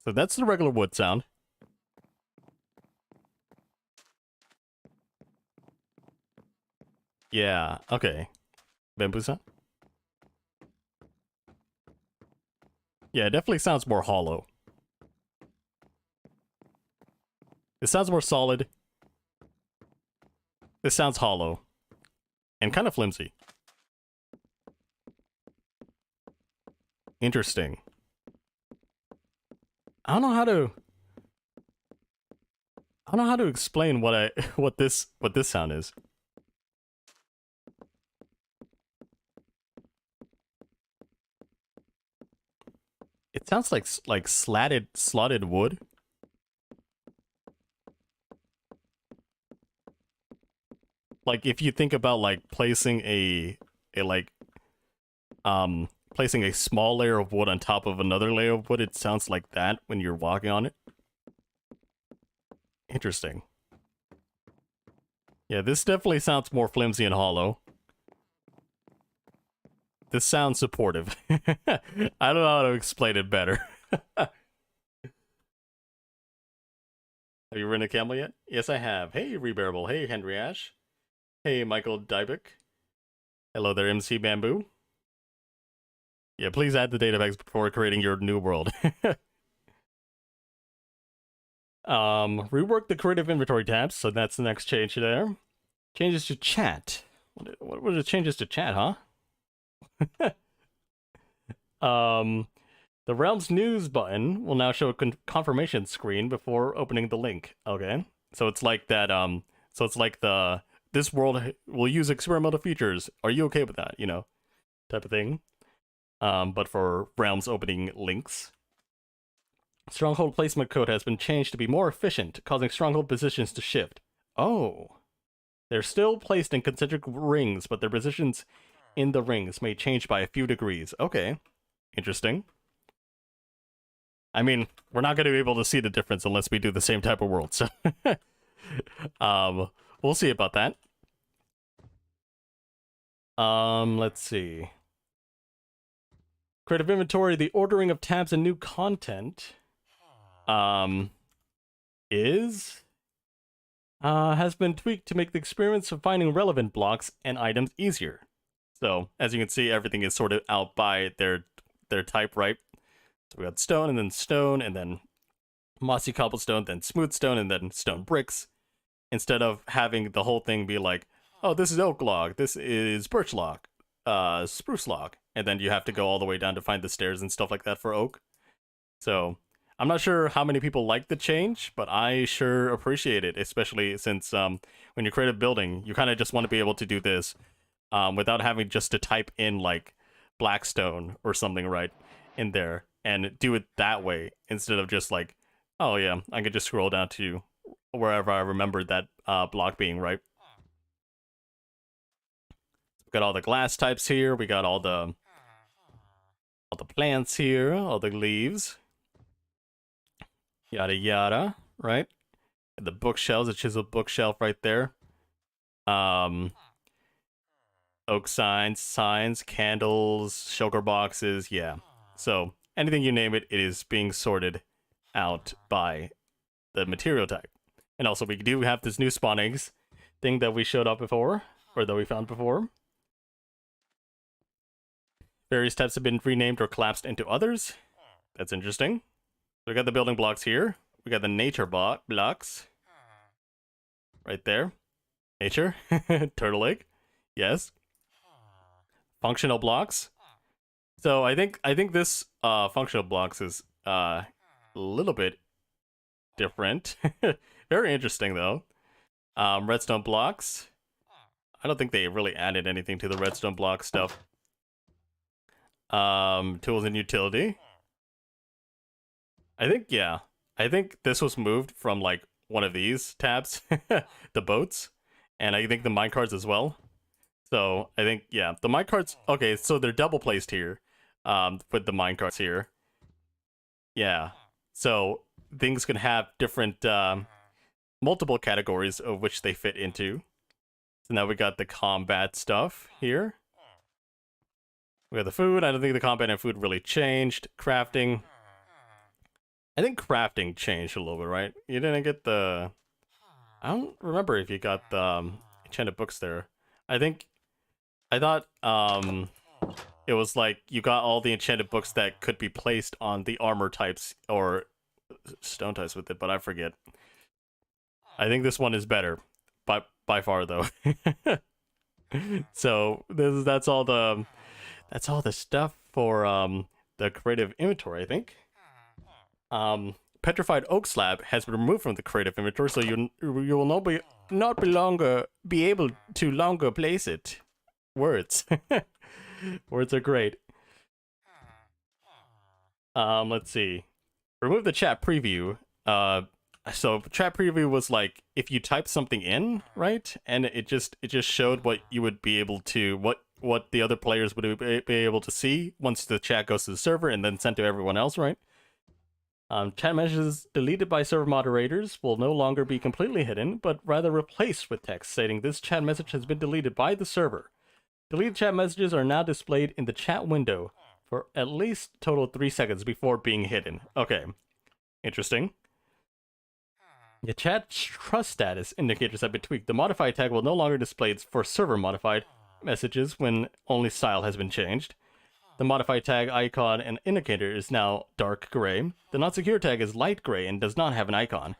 Speaker 1: So that's the regular wood sound. Yeah, okay. Bamboo sound? Yeah, it definitely sounds more hollow. It sounds more solid. This sounds hollow. And kind of flimsy. Interesting. I don't know how to explain what this sound is. It sounds like slotted wood. Like if you think about like placing placing a small layer of wood on top of another layer of wood, it sounds like that when you're walking on it. Interesting. Yeah, this definitely sounds more flimsy and hollow. This sounds supportive. I don't know how to explain it better. Have you ridden a camel yet? Yes, I have. Hey, Rebearable. Hey, Henry Ash. Hey, Michael Dybick. Hello there, MC Bamboo. Yeah, please add the databags before creating your new world. Rework the creative inventory tabs, so that's the next change there. Changes to chat. What were the changes to chat, huh? The Realms News button will now show a confirmation screen before opening the link. Okay, so it's like that. So it's like this world will use experimental features. Are you okay with that? You know, type of thing. But for Realms opening links. Stronghold Placement code has been changed to be more efficient, causing stronghold positions to shift. Oh. They're still placed in concentric rings, but their positions in the rings may change by a few degrees. Okay. Interesting. I mean, we're not going to be able to see the difference unless we do the same type of world, so... we'll see about that. Let's see. Creative inventory, the ordering of tabs and new content... has been tweaked to make the experience of finding relevant blocks and items easier. So, as you can see, everything is sorted out by their type, right? So we got stone, and then mossy cobblestone, then smooth stone, and then stone bricks. Instead of having the whole thing be like, oh, this is oak log, this is birch log, spruce log, and then you have to go all the way down to find the stairs and stuff like that for oak. So, I'm not sure how many people like the change, but I sure appreciate it, especially since when you create a building, you kind of just want to be able to do this without having just to type in like Blackstone or something right in there and do it that way instead of just like, oh yeah, I could just scroll down to wherever I remembered that block being, right? We got all the glass types here. We got all the plants here, all the leaves. Yada yada, right? And the bookshelves, a chiseled bookshelf right there. oak signs, candles, shulker boxes, yeah. So anything you name it, it is being sorted out by the material type. And also we do have this new spawn eggs thing that we showed up before, or that we found before. Various types have been renamed or collapsed into others. That's interesting. We got the building blocks here. We got the nature blocks. Right there. Nature. Turtle egg. Yes. Functional blocks. So I think this functional blocks is a little bit different. Very interesting though. Redstone blocks. I don't think they really added anything to the redstone block stuff. Tools and utility. I think this was moved from like one of these tabs, the boats, and I think the minecarts as well. So I think, yeah, the minecarts, okay, so they're double placed here, with the minecarts here. Yeah, so things can have different, multiple categories of which they fit into. So now we got the combat stuff here. We got the food. I don't think the combat and food really changed. Crafting. I think crafting changed a little bit, right? You didn't get the... I don't remember if you got the enchanted books there. I thought it was like you got all the enchanted books that could be placed on the armor types or stone types with it, but I forget. I think this one is better. By far though. So that's all the stuff for the creative inventory, I think. Petrified Oak Slab has been removed from the creative inventory, so you will not be able to longer place it. Words. Words are great. Let's see. Remove the chat preview. So chat preview was like if you type something in, right? And it just showed what you would be able to what the other players would be able to see once the chat goes to the server and then sent to everyone else, right? Chat messages deleted by server moderators will no longer be completely hidden, but rather replaced with text stating this chat message has been deleted by the server. Deleted chat messages are now displayed in the chat window for at least a total of 3 seconds before being hidden. Okay, interesting. The chat trust status indicators have been tweaked. The modified tag will no longer display for server modified messages when only style has been changed. The modified tag icon and indicator is now dark gray. The not secure tag is light gray and does not have an icon.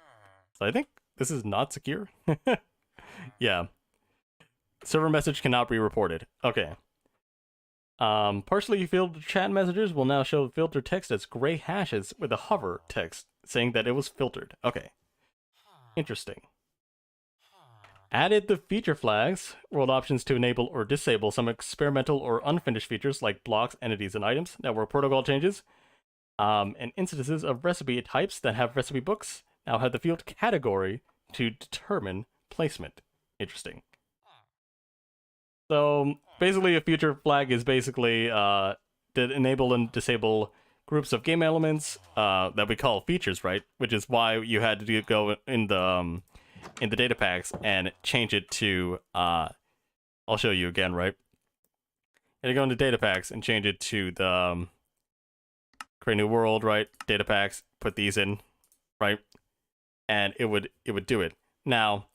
Speaker 1: So I think this is not secure. Yeah. Server message cannot be reported. Okay. Partially filtered chat messages will now show filtered text as gray hashes with a hover text saying that it was filtered. Okay. Interesting. Added the feature flags, world options to enable or disable some experimental or unfinished features like blocks, entities, and items, network protocol changes, and instances of recipe types that have recipe books now have the field category to determine placement. Interesting. So basically a feature flag is basically to enable and disable groups of game elements that we call features, right? Which is why you had to go in the data packs and change it to I'll show you again, right? And go into data packs and change it to the create new world, right? Data packs, put these in, right? And it would do it. Now,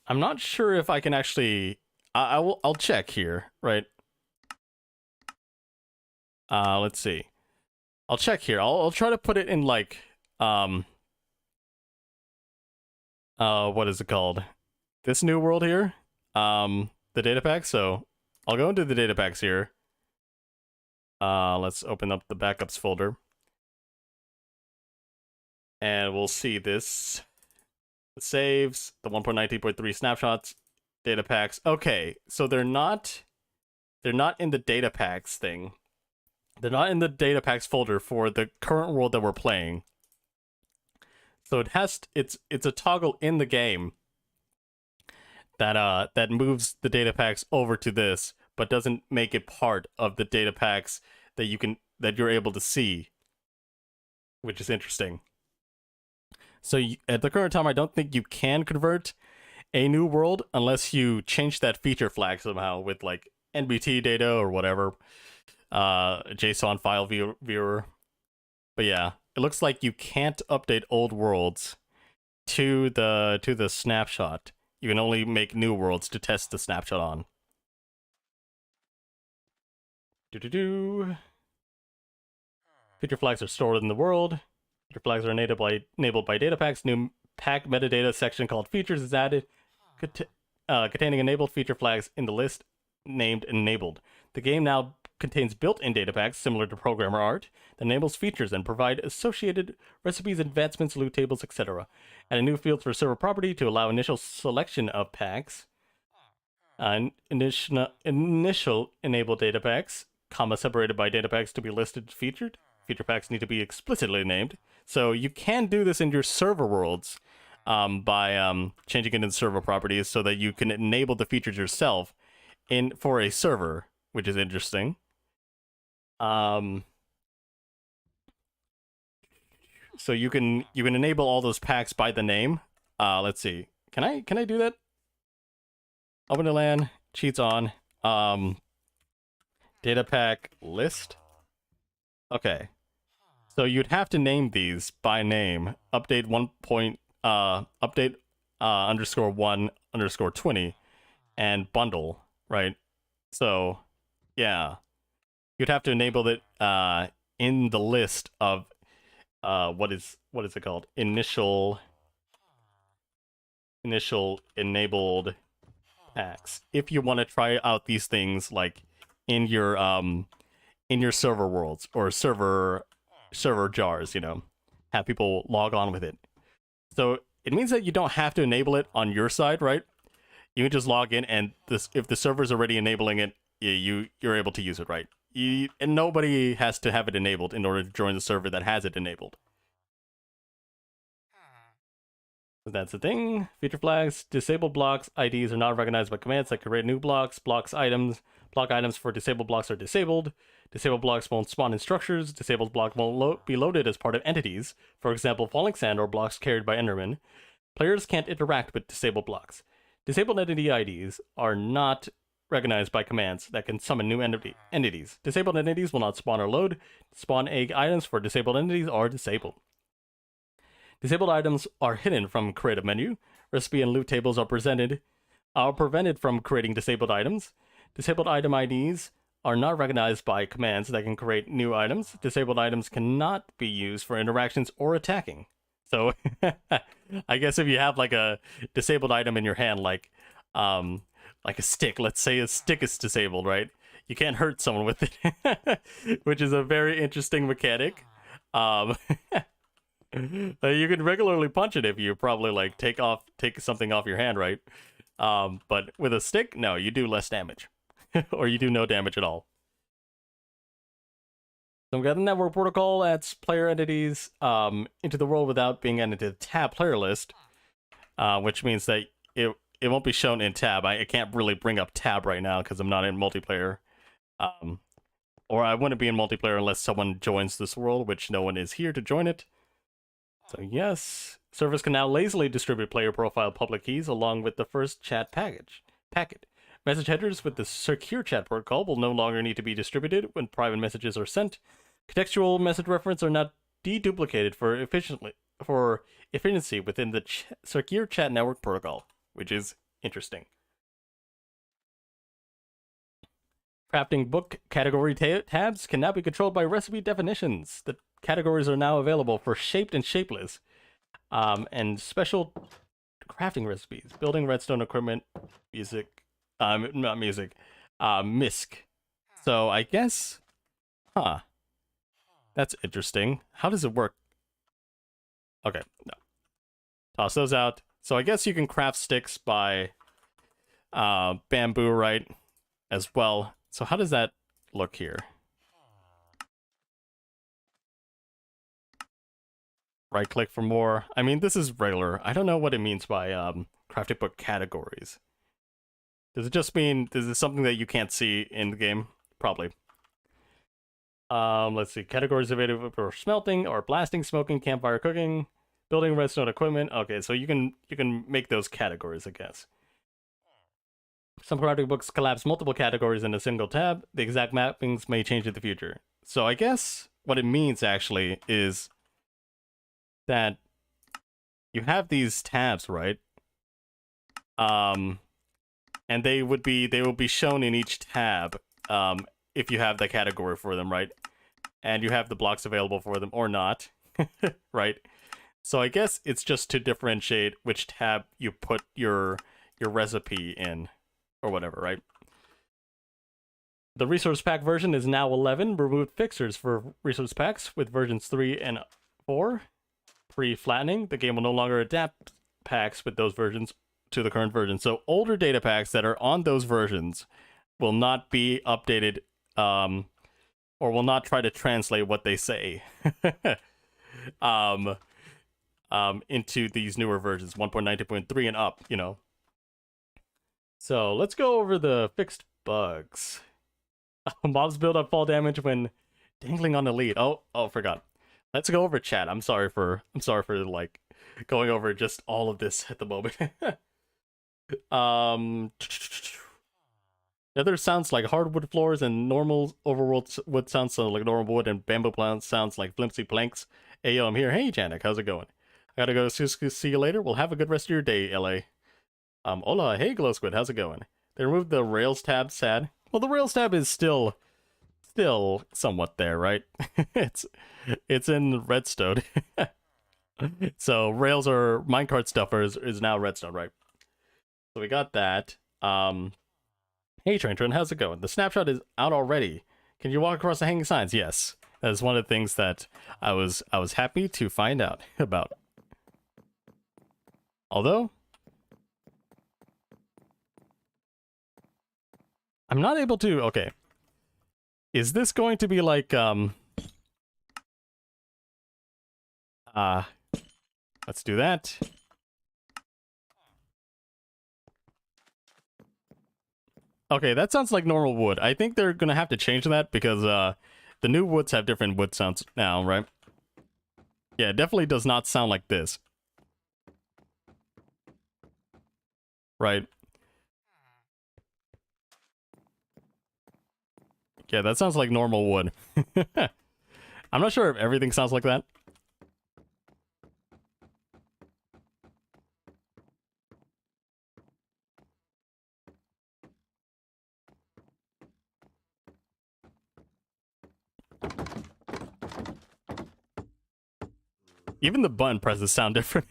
Speaker 1: I'm not sure if I can actually I'll check here, right? Let's see. I'll check here. I'll try to put it in like what is it called? This new world here. The data pack. So I'll go into the data packs here. Let's open up the backups folder. And we'll see this. The saves, the 1.19.3 snapshots, data packs. Okay, so they're not in the data packs thing. They're not in the data packs folder for the current world that we're playing. So it's a toggle in the game that moves the data packs over to this, but doesn't make it part of the data packs that you're able to see, which is interesting. So at the current time, I don't think you can convert a new world unless you change that feature flag somehow with like NBT data or whatever, JSON file viewer. But yeah, it looks like you can't update old worlds to the snapshot. You can only make new worlds to test the snapshot on. Feature flags are stored in the world. Feature flags are enabled by data packs. New pack metadata section called features is added, containing enabled feature flags in the list named enabled. The game now contains built-in data packs similar to programmer art that enables features and provide associated recipes, advancements, loot tables, etc. Add a new field for server property to allow initial selection of packs. Initial enabled data packs, separated by data packs to be listed featured. Feature packs need to be explicitly named. So you can do this in your server worlds by changing it in server properties so that you can enable the features yourself for a server, which is interesting. So you can enable all those packs by the name. Let's see. Can I do that? Open the LAN, cheats on. Data pack list. Okay. So you'd have to name these by name. Update update _1_20 and bundle, right? So yeah. You'd have to enable it in the list of what is it called? Initial enabled packs. If you want to try out these things like in your server worlds or server jars, you know, have people log on with it. So it means that you don't have to enable it on your side, right? You can just log in, and if the server's already enabling it, you're able to use it, right? And nobody has to have it enabled in order to join the server that has it enabled. So that's the thing. Feature flags. Disabled blocks IDs are not recognized by commands that create new blocks. Block items for disabled blocks are disabled. Disabled blocks won't spawn in structures. Disabled block won't be loaded as part of entities. For example, falling sand or blocks carried by Endermen. Players can't interact with disabled blocks. Disabled entity IDs are not recognized by commands that can summon new entities. Disabled entities will not spawn or load. Spawn egg items for disabled entities are disabled. Disabled items are hidden from creative menu. Recipe and loot tables are prevented from creating disabled items. Disabled item IDs are not recognized by commands that can create new items. Disabled items cannot be used for interactions or attacking. So I guess if you have like a disabled item in your hand, like a stick, let's say a stick is disabled, right? You can't hurt someone with it, which is a very interesting mechanic. You can regularly punch it if you probably like take something off your hand, right? But with a stick, no, you do less damage, or you do no damage at all. So we got the network protocol adds player entities into the world without being added to the tab player list, which means that it won't be shown in tab. I can't really bring up tab right now because I'm not in multiplayer, or I wouldn't be in multiplayer unless someone joins this world, which no one is here to join it. So yes, servers can now lazily distribute player profile public keys along with the first chat packet. Message headers with the secure chat protocol will no longer need to be distributed when private messages are sent. Contextual message references are not deduplicated for efficiency within the secure chat network protocol, which is interesting. Crafting book category tabs can now be controlled by recipe definitions. The categories are now available for shaped and shapeless, and special crafting recipes, building redstone equipment, music, not music, misc. So I guess, that's interesting. How does it work? Okay, no. Toss those out. So I guess you can craft sticks by bamboo, right, as well. So how does that look here? Right click for more. I mean, this is regular. I don't know what it means by crafting book categories. Does it just mean, is this something that you can't see in the game? Probably. Let's see. Categories available for smelting or blasting, smoking, campfire, cooking, building redstone equipment. Okay, so you can make those categories, I guess. Some chronological books collapse multiple categories in a single tab. The exact mappings may change in the future. So I guess what it means actually is that you have these tabs, right? And they will be shown in each tab if you have the category for them, right? And you have the blocks available for them or not, right? So I guess it's just to differentiate which tab you put your recipe in or whatever, right? The resource pack version is now 11. Removed fixtures for resource packs with versions 3 and 4. Pre-flattening, the game will no longer adapt packs with those versions to the current version. So older data packs that are on those versions will not be updated or will not try to translate what they say into these newer versions, 1.19.3 and up, you know. So let's go over the fixed bugs. Mobs build up fall damage when dangling on the lead. Oh, forgot. Let's go over chat. I'm sorry for like going over just all of this at the moment. Nether sounds like hardwood floors, and normal overworld wood sounds like normal wood, and bamboo plants sounds like flimsy planks. Hey, yo, I'm here. Hey, Janik, how's it going? I gotta go. See you later. Well, have a good rest of your day, LA. Hola. Hey, Glow Squid, how's it going? They removed the Rails tab. Sad. Well, the Rails tab is still somewhat there, right? it's in Redstone. So Rails or minecart stuffer is now Redstone, right? So we got that. Hey, Train, how's it going? The snapshot is out already. Can you walk across the hanging signs? Yes. That is one of the things that I was happy to find out about. Although I'm not able to. Okay. Is this going to be like let's do that. Okay, that sounds like normal wood. I think they're gonna have to change that because the new woods have different wood sounds now, right? Yeah, it definitely does not sound like this. Right. Yeah, that sounds like normal wood. I'm not sure if everything sounds like that. Even the button presses sound different.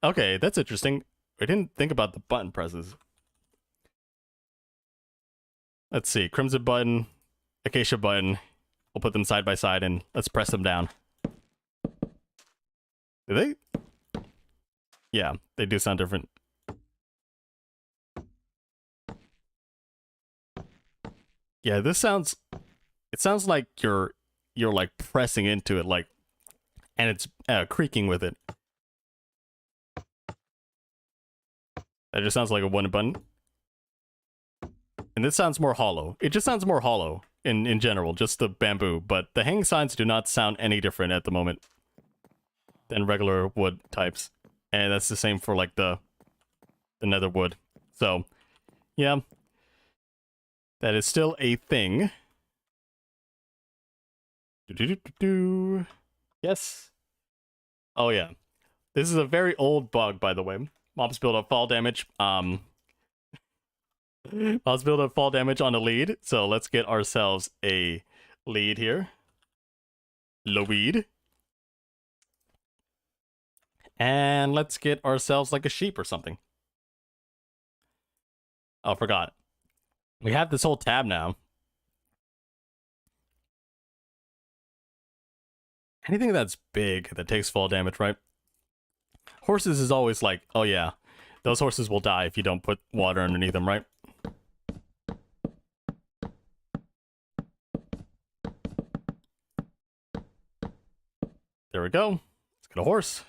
Speaker 1: Okay, that's interesting. I didn't think about the button presses. Let's see. Crimson button, Acacia button. We'll put them side by side and let's press them down. Do they? Yeah, they do sound different. Yeah, this sounds... It sounds like you're like pressing into it, like... And it's creaking with it. That just sounds like a one button. And this sounds more hollow. It just sounds more hollow in general, just the bamboo. But the hanging signs do not sound any different at the moment than regular wood types. And that's the same for like the nether wood. So, yeah. That is still a thing. Yes. Oh yeah. This is a very old bug, by the way. Mobs build up fall damage. Mobs build up fall damage on a lead. So let's get ourselves a lead here. Lead. And let's get ourselves like a sheep or something. Oh, forgot. We have this whole tab now. Anything that's big that takes fall damage, right? Horses is always like, oh yeah, those horses will die if you don't put water underneath them, right? There we go. Let's get a horse.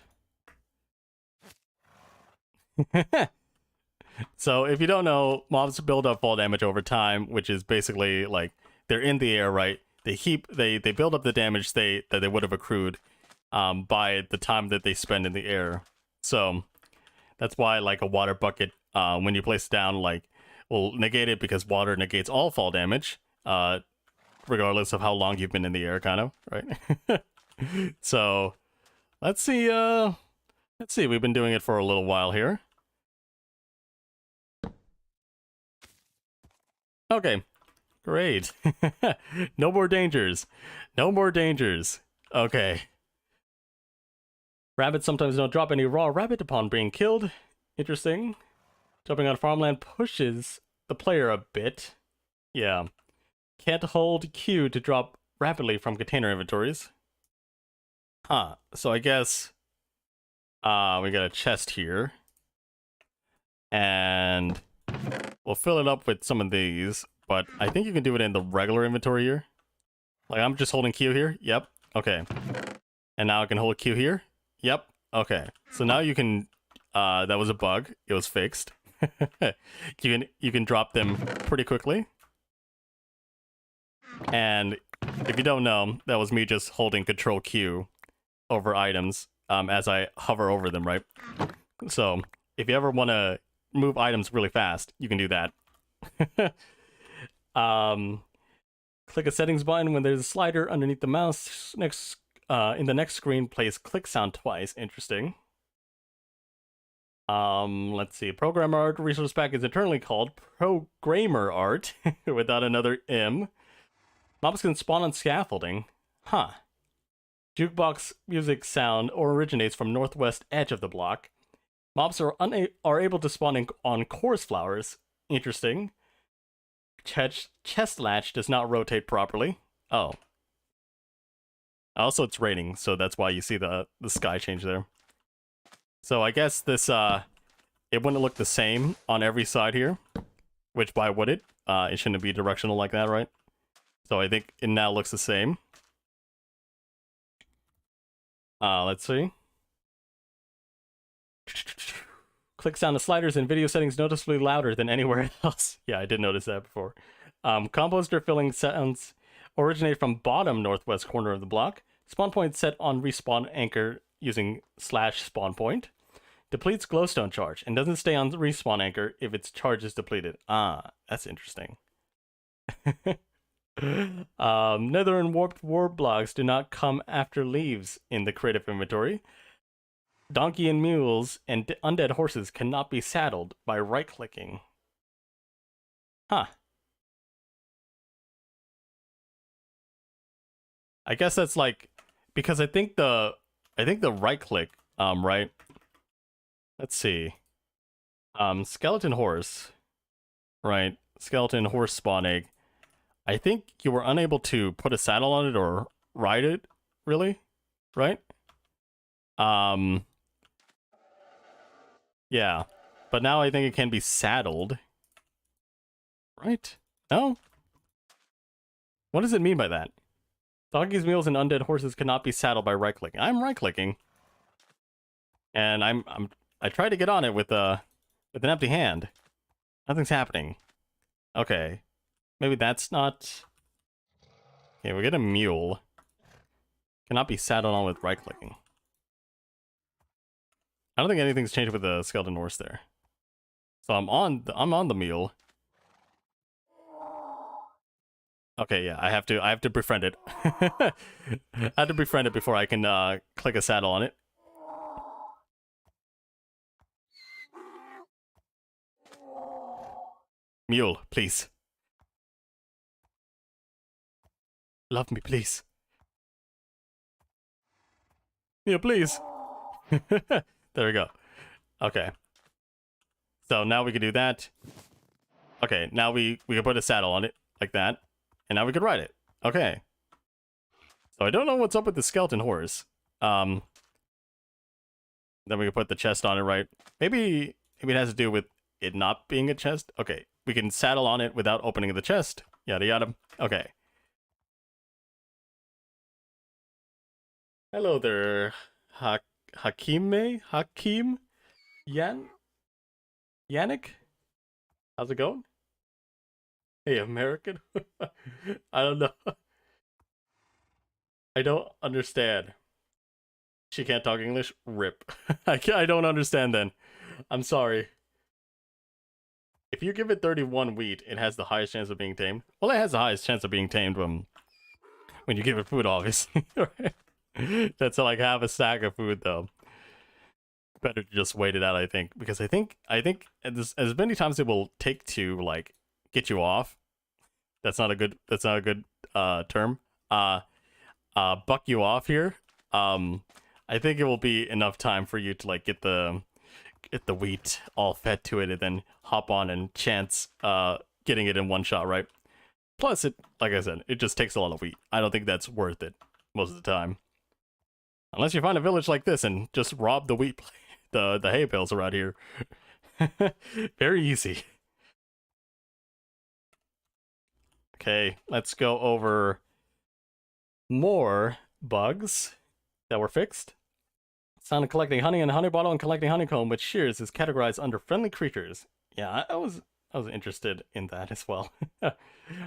Speaker 1: So if you don't know, mobs build up fall damage over time, which is basically like they're in the air, right? They build up the damage that they would have accrued by the time that they spend in the air. So that's why like a water bucket when you place it down, like, will negate it because water negates all fall damage, regardless of how long you've been in the air, kind of, right? So, let's see, we've been doing it for a little while here. Okay, great. No more dangers. No more dangers. Okay. Rabbits sometimes don't drop any raw rabbit upon being killed. Interesting. Jumping on farmland pushes the player a bit. Yeah. Can't hold Q to drop rapidly from container inventories. Huh. So I guess we got a chest here. And we'll fill it up with some of these, but I think you can do it in the regular inventory here. Like, I'm just holding Q here. Yep. Okay. And now I can hold Q here. Yep. Okay. So now you can, that was a bug. It was fixed. You can drop them pretty quickly. And if you don't know, that was me just holding Control Q over items as I hover over them, right? So if you ever want to move items really fast, you can do that. Click a settings button when there's a slider underneath the mouse. Next, in the next screen, place click sound twice. Interesting. Let's see. Programmer art resource pack is internally called programmer art without another M. Mobs can spawn on scaffolding. Huh. Jukebox music sound originates from northwest edge of the block. Mobs are able to spawn on chorus flowers. Interesting. Chest latch does not rotate properly. Oh. Also, it's raining, so that's why you see the sky change there. So I guess this, it wouldn't look the same on every side here. Which, why would it? It shouldn't be directional like that, right? So I think it now looks the same. Let's see. Click sound of sliders in video settings noticeably louder than anywhere else. Yeah, I did notice that before. Composter filling sounds originate from bottom northwest corner of the block. Spawn point set on respawn anchor using /spawn point. Depletes glowstone charge and doesn't stay on respawn anchor if its charge is depleted. Ah, that's interesting. Nether and warped war blocks do not come after leaves in the creative inventory. Donkey and mules and undead horses cannot be saddled by right-clicking. Huh. I guess that's like, because I think the right-click, right? Let's see. Skeleton horse, right? Skeleton horse spawn egg. I think you were unable to put a saddle on it or ride it, really, right? Yeah, but now I think it can be saddled, right? No? What does it mean by that? Donkeys, mules, and undead horses cannot be saddled by right-clicking. I'm right-clicking, and I tried to get on it with an empty hand. Nothing's happening. Okay, maybe that's not. Okay, we get a mule. Cannot be saddled on with right-clicking. I don't think anything's changed with the skeleton horse there. So I'm on the mule. Okay, yeah, I have to befriend it. I have to befriend it before I can click a saddle on it. Mule, please. Love me, please. Mule, please. There we go. Okay. So now we can do that. Okay, now we can put a saddle on it, like that. And now we can ride it. Okay. So I don't know what's up with the skeleton horse. Then we can put the chest on it, right? Maybe it has to do with it not being a chest. Okay, we can saddle on it without opening the chest. Yada yada. Okay. Hello there, Hakim? Yannick? How's it going? Hey, American? I don't know. I don't understand. She can't talk English? Rip. I don't understand then. I'm sorry. If you give it 31 wheat, it has the highest chance of being tamed. Well, it has the highest chance of being tamed when you give it food, obviously. That's like half a stack of food, though. Better to just wait it out, I think, because I think as many times it will take to like get you off. That's not a good term. Buck you off here. I think it will be enough time for you to like get the wheat all fed to it and then hop on and chance getting it in one shot, right? Plus, it, like I said, it just takes a lot of wheat. I don't think that's worth it most of the time. Unless you find a village like this and just rob the wheat, the hay bales around here. Very easy. Okay, let's go over more bugs that were fixed. Sound of collecting honey in a honey bottle and collecting honeycomb with shears is categorized under friendly creatures. Yeah, I was interested in that as well. I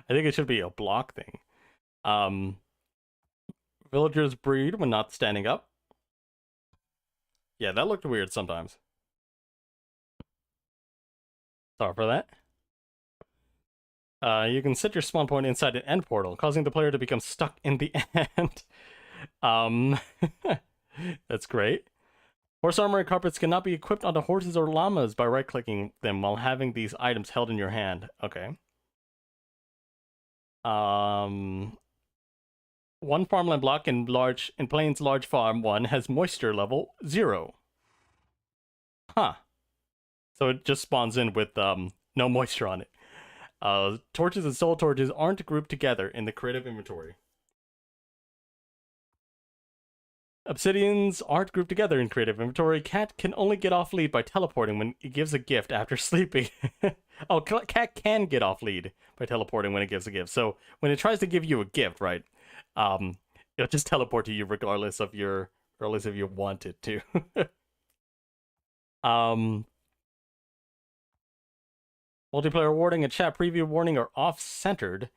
Speaker 1: think it should be a block thing. Villagers breed when not standing up. Yeah, that looked weird sometimes. Sorry for that. You can set your spawn point inside an end portal, causing the player to become stuck in the end. That's great. Horse armor and carpets cannot be equipped onto horses or llamas by right-clicking them while having these items held in your hand. Okay. One farmland block in Plains Large Farm 1 has moisture level 0. Huh. So it just spawns in with no moisture on it. Torches and soul torches aren't grouped together in the creative inventory. Obsidians aren't grouped together in creative inventory. Cat can only get off lead by teleporting when it gives a gift after sleeping. Oh, cat can get off lead by teleporting when it gives a gift. So when it tries to give you a gift, right, it'll just teleport to you regardless if you want it to. Multiplayer warning and chat preview warning are off-centered.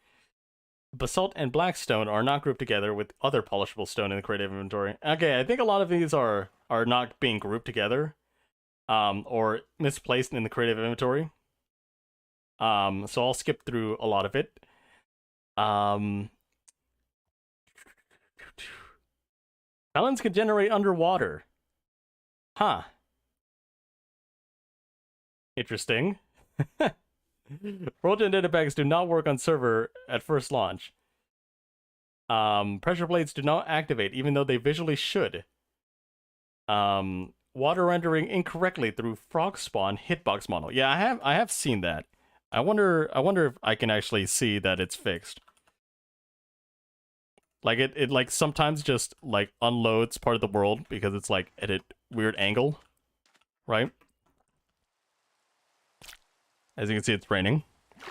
Speaker 1: Basalt and blackstone are not grouped together with other polishable stone in the creative inventory. Okay, I think a lot of these are not being grouped together, or misplaced in the creative inventory. So I'll skip through a lot of it. Melons can generate underwater. Huh. Interesting. Rolled-in data bags do not work on server at first launch. Pressure plates do not activate, even though they visually should. Water rendering incorrectly through frog spawn hitbox model. Yeah, I have seen that. I wonder if I can actually see that it's fixed. Like it like sometimes just like unloads part of the world because it's like at a weird angle, right? As you can see, it's raining.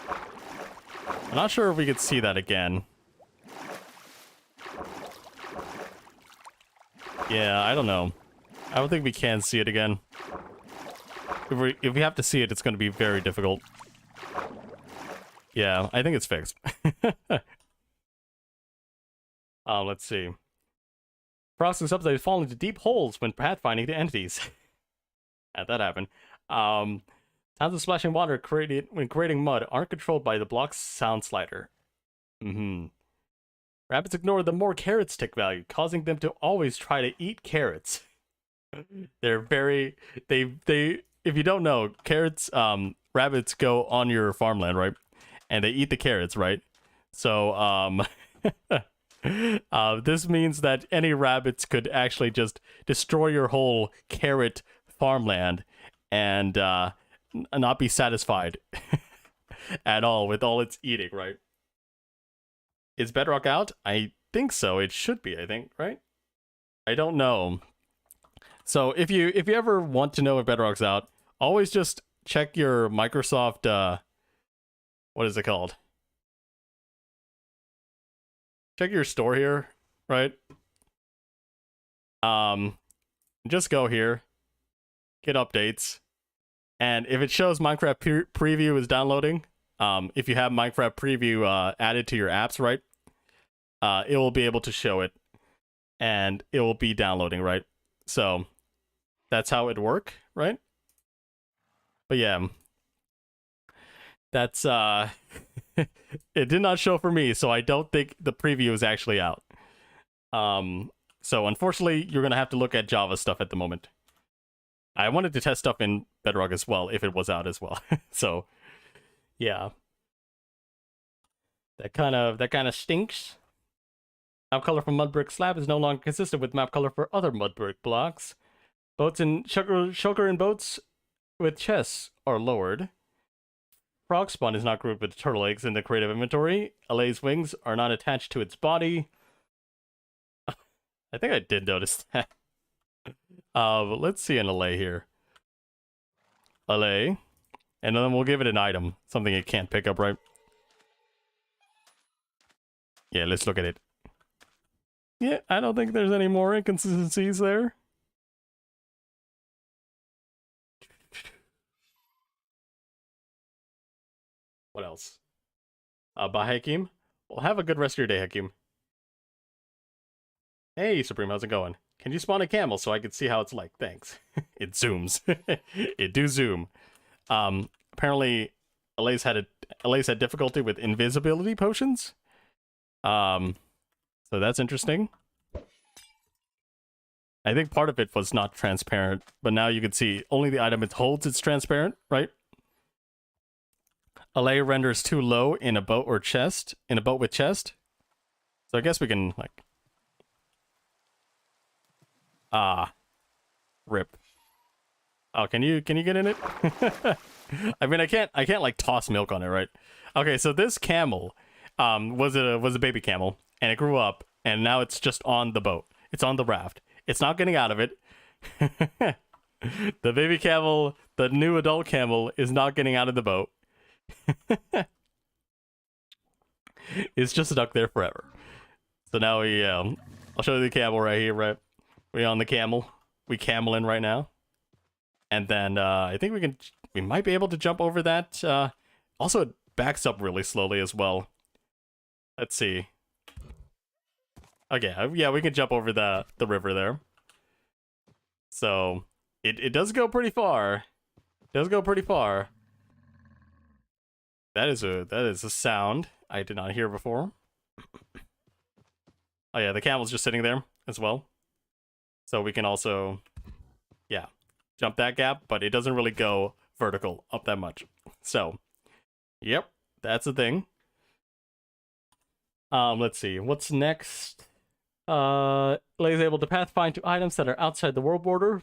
Speaker 1: I'm not sure if we could see that again. Yeah, I don't know. I don't think we can see it again. If we have to see it, it's going to be very difficult. Yeah, I think it's fixed. Let's see. Processing subsidies fall into deep holes when pathfinding the entities. How'd that happen? Sounds of splashing water created when creating mud aren't controlled by the block's sound slider. Rabbits ignore the more carrots tick value, causing them to always try to eat carrots. They're very if you don't know, carrots rabbits go on your farmland, right? And they eat the carrots, right? So this means that any rabbits could actually just destroy your whole carrot farmland and not be satisfied at all with all it's eating, right? Is Bedrock out? I think so. It should be, I think, right? I don't know. So if you ever want to know if Bedrock's out, always just check your Microsoft what is it called? Check your store here, right? Just go here, get updates, and if it shows Minecraft preview is downloading, if you have Minecraft preview added to your apps, right, it will be able to show it, and it will be downloading, right? So that's how it work, right? But yeah, That's it did not show for me, so I don't think the preview is actually out. So unfortunately, you're gonna have to look at Java stuff at the moment. I wanted to test stuff in Bedrock as well if it was out as well. So yeah. That kind of stinks. Map color for mud brick slab is no longer consistent with map color for other mud brick blocks. Boats and sugar and boats with chests are lowered. Frog spawn is not grouped with turtle eggs in the creative inventory. Alay's wings are not attached to its body. I think I did notice that. But let's see an Alay here. Alay. And then we'll give it an item. Something it can't pick up, right? Yeah, let's look at it. Yeah, I don't think there's any more inconsistencies there. What else? Bye, Hakim. Well, have a good rest of your day, Hakim. Hey, Supreme, how's it going? Can you spawn a camel so I can see how it's like? Thanks. It zooms. It do zoom. Apparently, Alay's had difficulty with invisibility potions. So that's interesting. I think part of it was not transparent, but now you can see only the item it holds it's transparent, right? Alay renders too low in a boat or chest, in a boat with chest. So I guess we can like rip. Oh, can you get in it? I mean, I can't like toss milk on it, right? Okay, so this camel was a baby camel, and it grew up, and now it's just on the boat. It's on the raft. It's not getting out of it. The baby camel, the new adult camel, is not getting out of the boat. It's just stuck there forever. So now I'll show you the camel right here, right? We're on the camel. We cameling right now. And then I think we might be able to jump over that. Also, it backs up really slowly as well. Let's see. Okay, yeah, we can jump over the river there. So it does go pretty far. It does go pretty far. That is a sound I did not hear before. Oh yeah, the camel's just sitting there as well. So we can also, yeah, jump that gap, but it doesn't really go vertical up that much. So, yep, that's the thing. Let's see, what's next? Lay's able to pathfind to items that are outside the world border.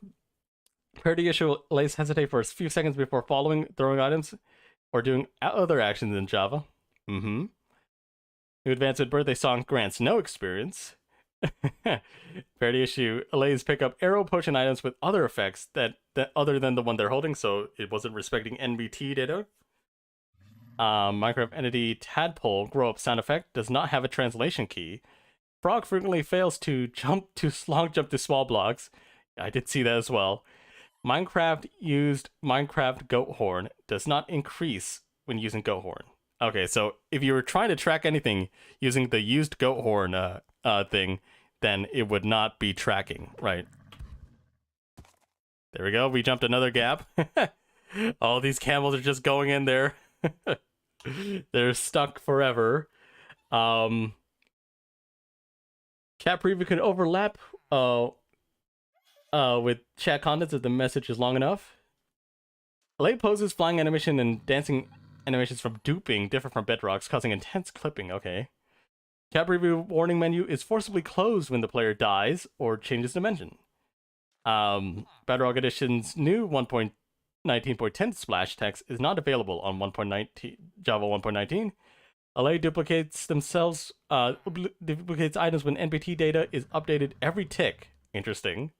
Speaker 1: Parity issue, Lay's hesitate for a few seconds before throwing items, or doing other actions in Java. New advance with birthday song grants no experience. Parity issue, Lay's pick up arrow potion items with other effects that other than the one they're holding, so it wasn't respecting NBT data. Minecraft entity tadpole grow up sound effect does not have a translation key. Frog frequently fails to long jump to small blocks. I did see that as well. Minecraft used Minecraft goat horn does not increase when using goat horn. Okay, so if you were trying to track anything using the used goat horn thing, then it would not be tracking, right? There we go. We jumped another gap. All these camels are just going in there. They're stuck forever. Chat preview can overlap with chat contents if the message is long enough. Late poses, flying animation, and dancing animations from duping differ from Bedrock's, causing intense clipping. Okay. Chat preview warning menu is forcibly closed when the player dies or changes dimension. Bedrock Edition's new 1.19.10 splash text is not available on Java 1.19. Alay duplicates items when NBT data is updated every tick. Interesting.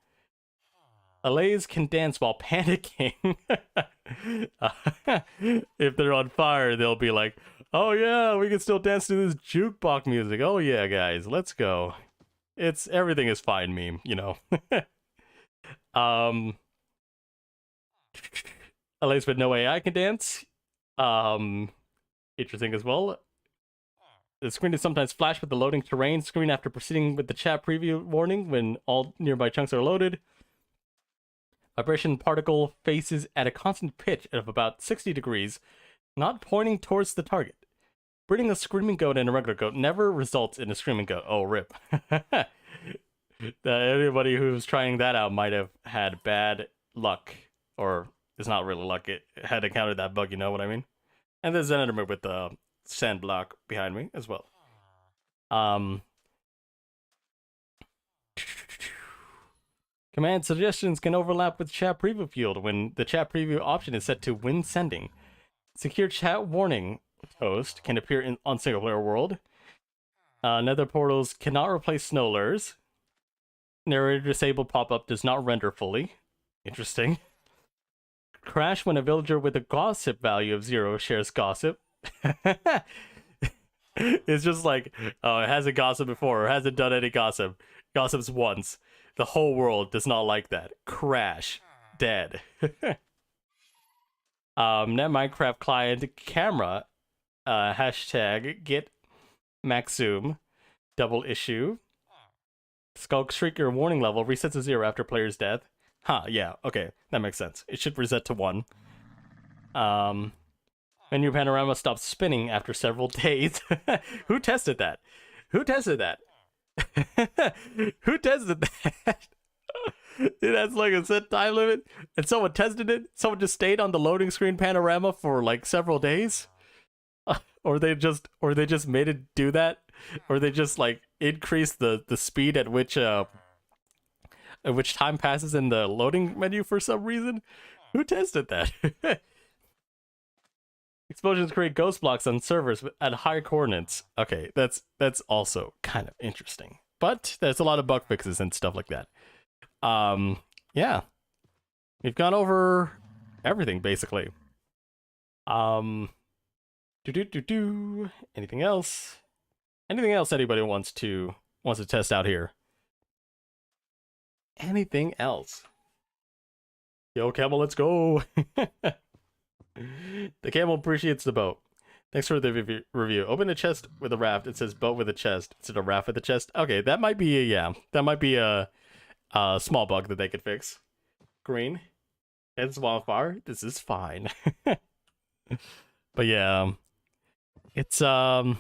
Speaker 1: Alays can dance while panicking. If they're on fire, they'll be like, oh yeah, we can still dance to this jukebox music. Oh yeah, guys, let's go. Everything is fine meme, you know. Alays with no AI can dance. Interesting as well. The screen is sometimes flashed with the loading terrain screen after proceeding with the chat preview warning when all nearby chunks are loaded. Vibration particle faces at a constant pitch of about 60 degrees.
Speaker 2: Not pointing towards the target. Breeding a screaming goat and a regular goat never results in a screaming goat. Oh, rip. Anybody who's trying that out might have had bad luck, or it's not really luck. It had encountered that bug, you know what I mean? And there's an enderman with the sand block behind me as well. Command suggestions can overlap with chat preview field when the chat preview option is set to when sending. Secure chat warning toast can appear on single player world. Nether portals cannot replace snow lures. Narrator disabled pop-up does not render fully. Interesting. Crash when a villager with a gossip value of 0 shares gossip. It's just like, oh, it hasn't gossiped before, or hasn't done any gossip. Gossips once. The whole world does not like that. Crash. Dead. Net Minecraft client camera. Hashtag get max zoom. Double issue. Skulk Shrieker warning level resets to 0 after player's death. Huh, yeah, okay, that makes sense. It should reset to 1. Menu panorama stops spinning after several days. Who tested that? Who tested that? Who tested that? It has like a set time limit, and someone tested it? Someone just stayed on the loading screen panorama for like several days? Or they just made it do that? Or they just like increase the speed at which time passes in the loading menu for some reason? Who tested that? Explosions create ghost blocks on servers at higher coordinates. Okay, that's also kind of interesting. But there's a lot of bug fixes and stuff like that. Yeah. We've gone over everything basically. Anything else? Anything else anybody wants to test out here? Anything else? Yo, Camel, let's go. The Camel appreciates the boat. Thanks for the review. Open a chest with a raft. It says boat with a chest instead of raft with a chest. Okay, that might be a small bug that they could fix. Green. It's wildfire. This is fine. But yeah, it's I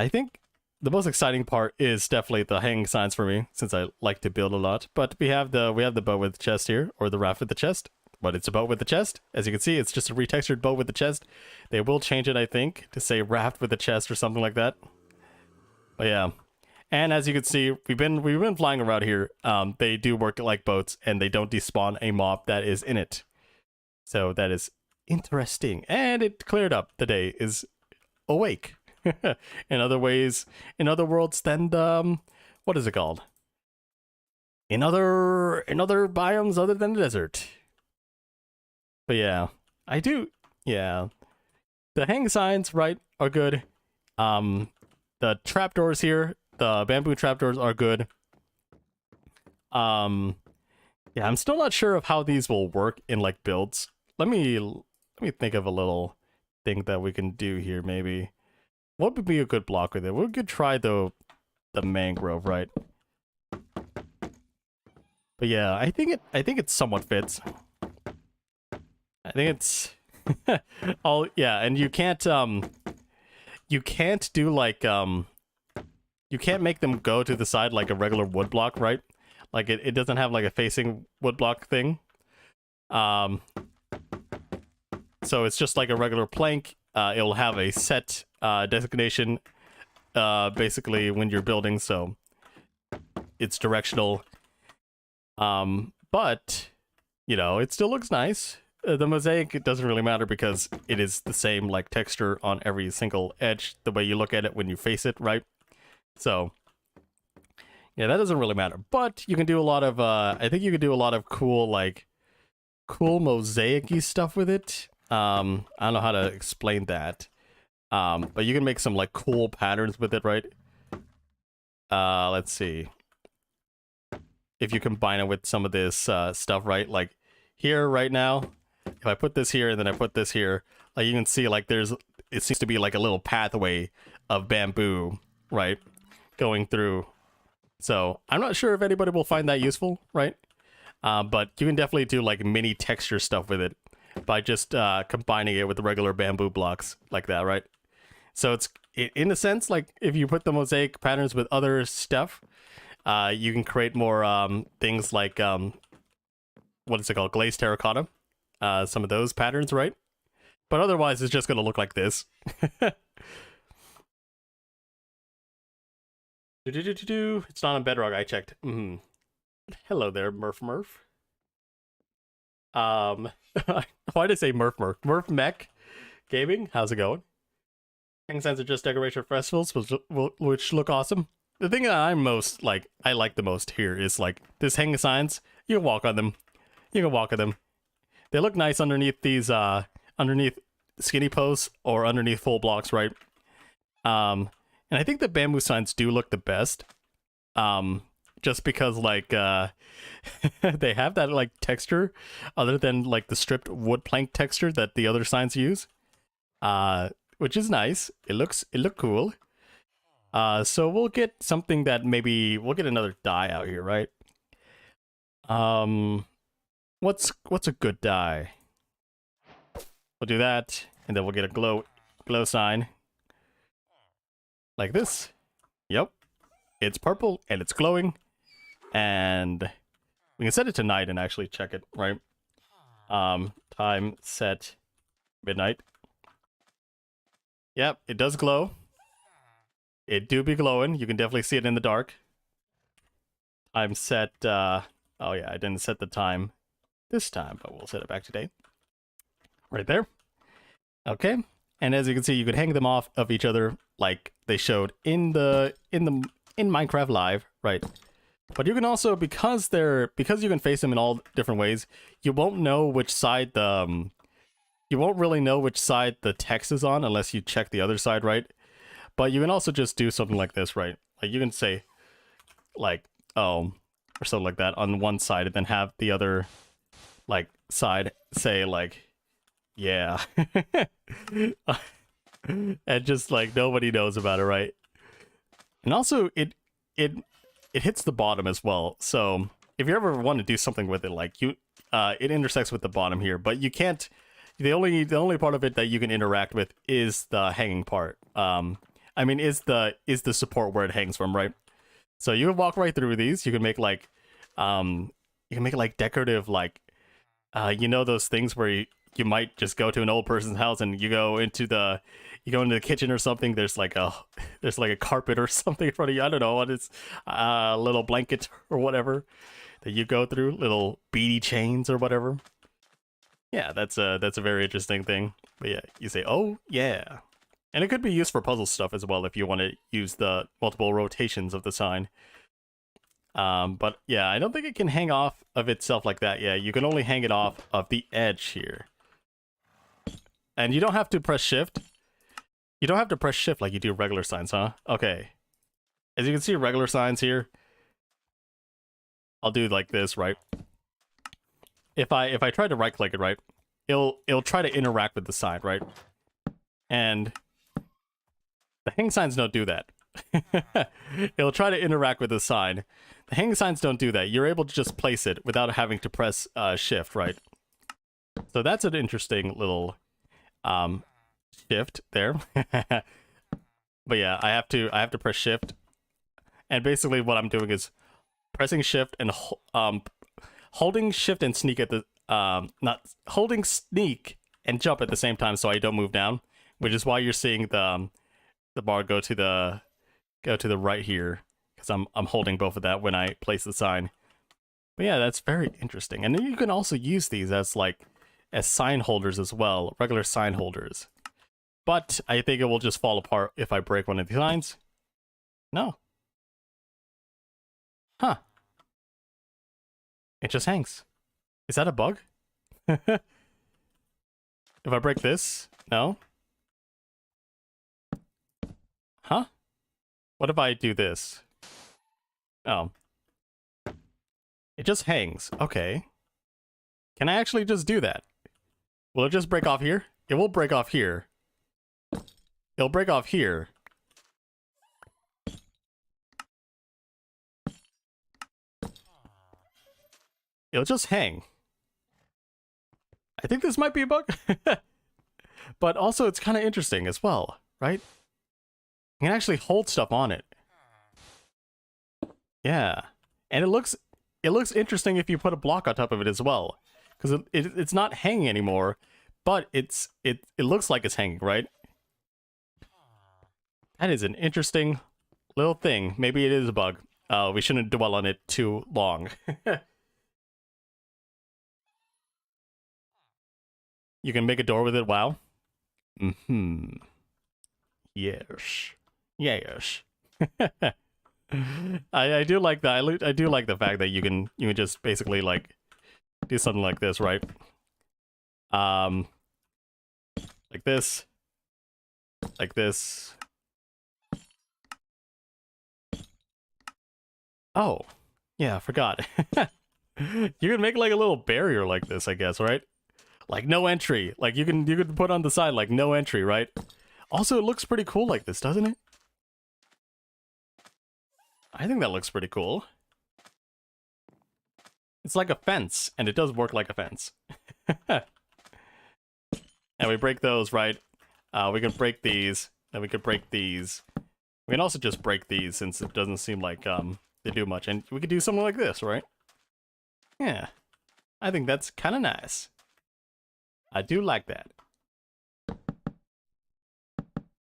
Speaker 2: think the most exciting part is definitely the hanging signs for me, since I like to build a lot. But we have the boat with the chest here, or the raft with the chest. But it's a boat with the chest. As you can see, it's just a retextured boat with the chest. They will change it, I think, to say raft with the chest or something like that. But yeah. And as you can see, we've been flying around here. They do work like boats, and they don't despawn a mob that is in it. So that is interesting. And it cleared up. The day is awake. In other worlds than what is it called? In other biomes other than the desert. But yeah, the hang signs, right, are good. The trapdoors here, the bamboo trapdoors are good. Yeah, I'm still not sure of how these will work in like builds. Let me think of a little thing that we can do here maybe. What would be a good block with it? We could try the mangrove, right? But yeah, I think it somewhat fits. I think it's oh yeah, and you can't do like you can't make them go to the side like a regular wood block, right? Like it doesn't have like a facing wood block thing. So it's just like a regular plank. It'll have a set designation basically when you're building, so it's directional. But you know, it still looks nice. The mosaic, it doesn't really matter because it is the same like texture on every single edge, the way you look at it when you face it, right? So yeah, that doesn't really matter. But you can do a lot of I think you can do a lot of cool mosaic-y stuff with it. I don't know how to explain that. But you can make some like cool patterns with it, right? Let's see. If you combine it with some of this stuff, right? Like here right now, if I put this here and then I put this here, like you can see like it seems to be like a little pathway of bamboo, right? Going through. So I'm not sure if anybody will find that useful, right? But you can definitely do like mini texture stuff with it by just combining it with the regular bamboo blocks like that, right? So it's in a sense like if you put the mosaic patterns with other stuff, you can create more things like what is it called, glazed terracotta, some of those patterns, right? But otherwise, it's just gonna look like this. It's not on Bedrock. I checked. Hello there, Murph. Why did I say Murph? Murph Mech Gaming. How's it going? Hang signs are just decoration for festivals, which look awesome. The thing that I like the most here is like this hanging signs. You can walk on them. They look nice underneath these underneath skinny posts or underneath full blocks, right? And I think the bamboo signs do look the best. Just because like they have that like texture other than like the stripped wood plank texture that the other signs use. Which is nice. It look cool. So we'll get something that maybe we'll get another dye out here, right? What's a good dye? We'll do that, and then we'll get a glow sign. Like this. Yep. It's purple and it's glowing. And we can set it to night and actually check it, right? Time set midnight. Yep, it does glow. It do be glowing. You can definitely see it in the dark. Time set, oh yeah, I didn't set the time this time, but we'll set it back to date. Right there. Okay. And as you can see, you could hang them off of each other like they showed in Minecraft Live, right? But you can also, because you can face them in all different ways, you won't know which side you won't really know which side the text is on unless you check the other side, right? But you can also just do something like this, right? Like you can say, like, oh, or something like that on one side, and then have the other, like, side say, like, yeah. And just, like, nobody knows about it, right? And also, it hits the bottom as well. So if you ever want to do something with it, like it intersects with the bottom here, but you can't. The only part of it that you can interact with is the hanging part. I mean, is the support where it hangs from, right? So you can walk right through these. You can make like decorative, like you know, those things where you might just go to an old person's house and you go into the kitchen or something. There's like a carpet or something in front of you. I don't know what it's, a little blanket or whatever that you go through, little beady chains or whatever. Yeah, that's a very interesting thing. But yeah, you say, oh yeah, and it could be used for puzzle stuff as well if you want to use the multiple rotations of the sign. But yeah, I don't think it can hang off of itself like that. Yeah, you can only hang it off of the edge here. And you don't have to press shift. You don't have to press shift like you do regular signs, huh? Okay. As you can see, regular signs here. I'll do like this, right? If I try to right click it, right, it'll try to interact with the sign, right? And the hang signs don't do that. It'll try to interact with the sign. The hang signs don't do that. You're able to just place it without having to press shift, right? So that's an interesting little shift there. But yeah, I have to press shift, and basically what I'm doing is pressing shift and holding shift and sneak at the not holding sneak and jump at the same time, so I don't move down, which is why you're seeing the bar go to the right here, because I'm holding both of that when I place the sign. But yeah, that's very interesting. And then you can also use these as sign holders as well, regular sign holders. But I think it will just fall apart if I break one of the signs. No. Huh. It just hangs. Is that a bug? If I break this? No? Huh? What if I do this? Oh. It just hangs. Okay. Can I actually just do that? Will it just break off here? It will break off here. It'll break off here. it'll just hang. I think this might be a bug. But also it's kind of interesting as well, right? You can actually hold stuff on it. Yeah. And it looks interesting if you put a block on top of it as well. Because it's not hanging anymore, but it looks like it's hanging, right? That is an interesting little thing. Maybe it is a bug. We shouldn't dwell on it too long. You can make a door with it, wow. Mm-hmm. Yes. Yes. I do like that. I do like the fact that you can just basically like do something like this, right? Like this. Like this. Oh. Yeah, I forgot. You can make like a little barrier like this, I guess, right? Like no entry. Like you can put on the side like no entry, right? Also, it looks pretty cool like this, doesn't it? I think that looks pretty cool. It's like a fence, and it does work like a fence. And we break those, right? We can break these, and we can break these. We can also just break these since it doesn't seem like they do much. And we could do something like this, right? Yeah. I think that's kind of nice. I do like that.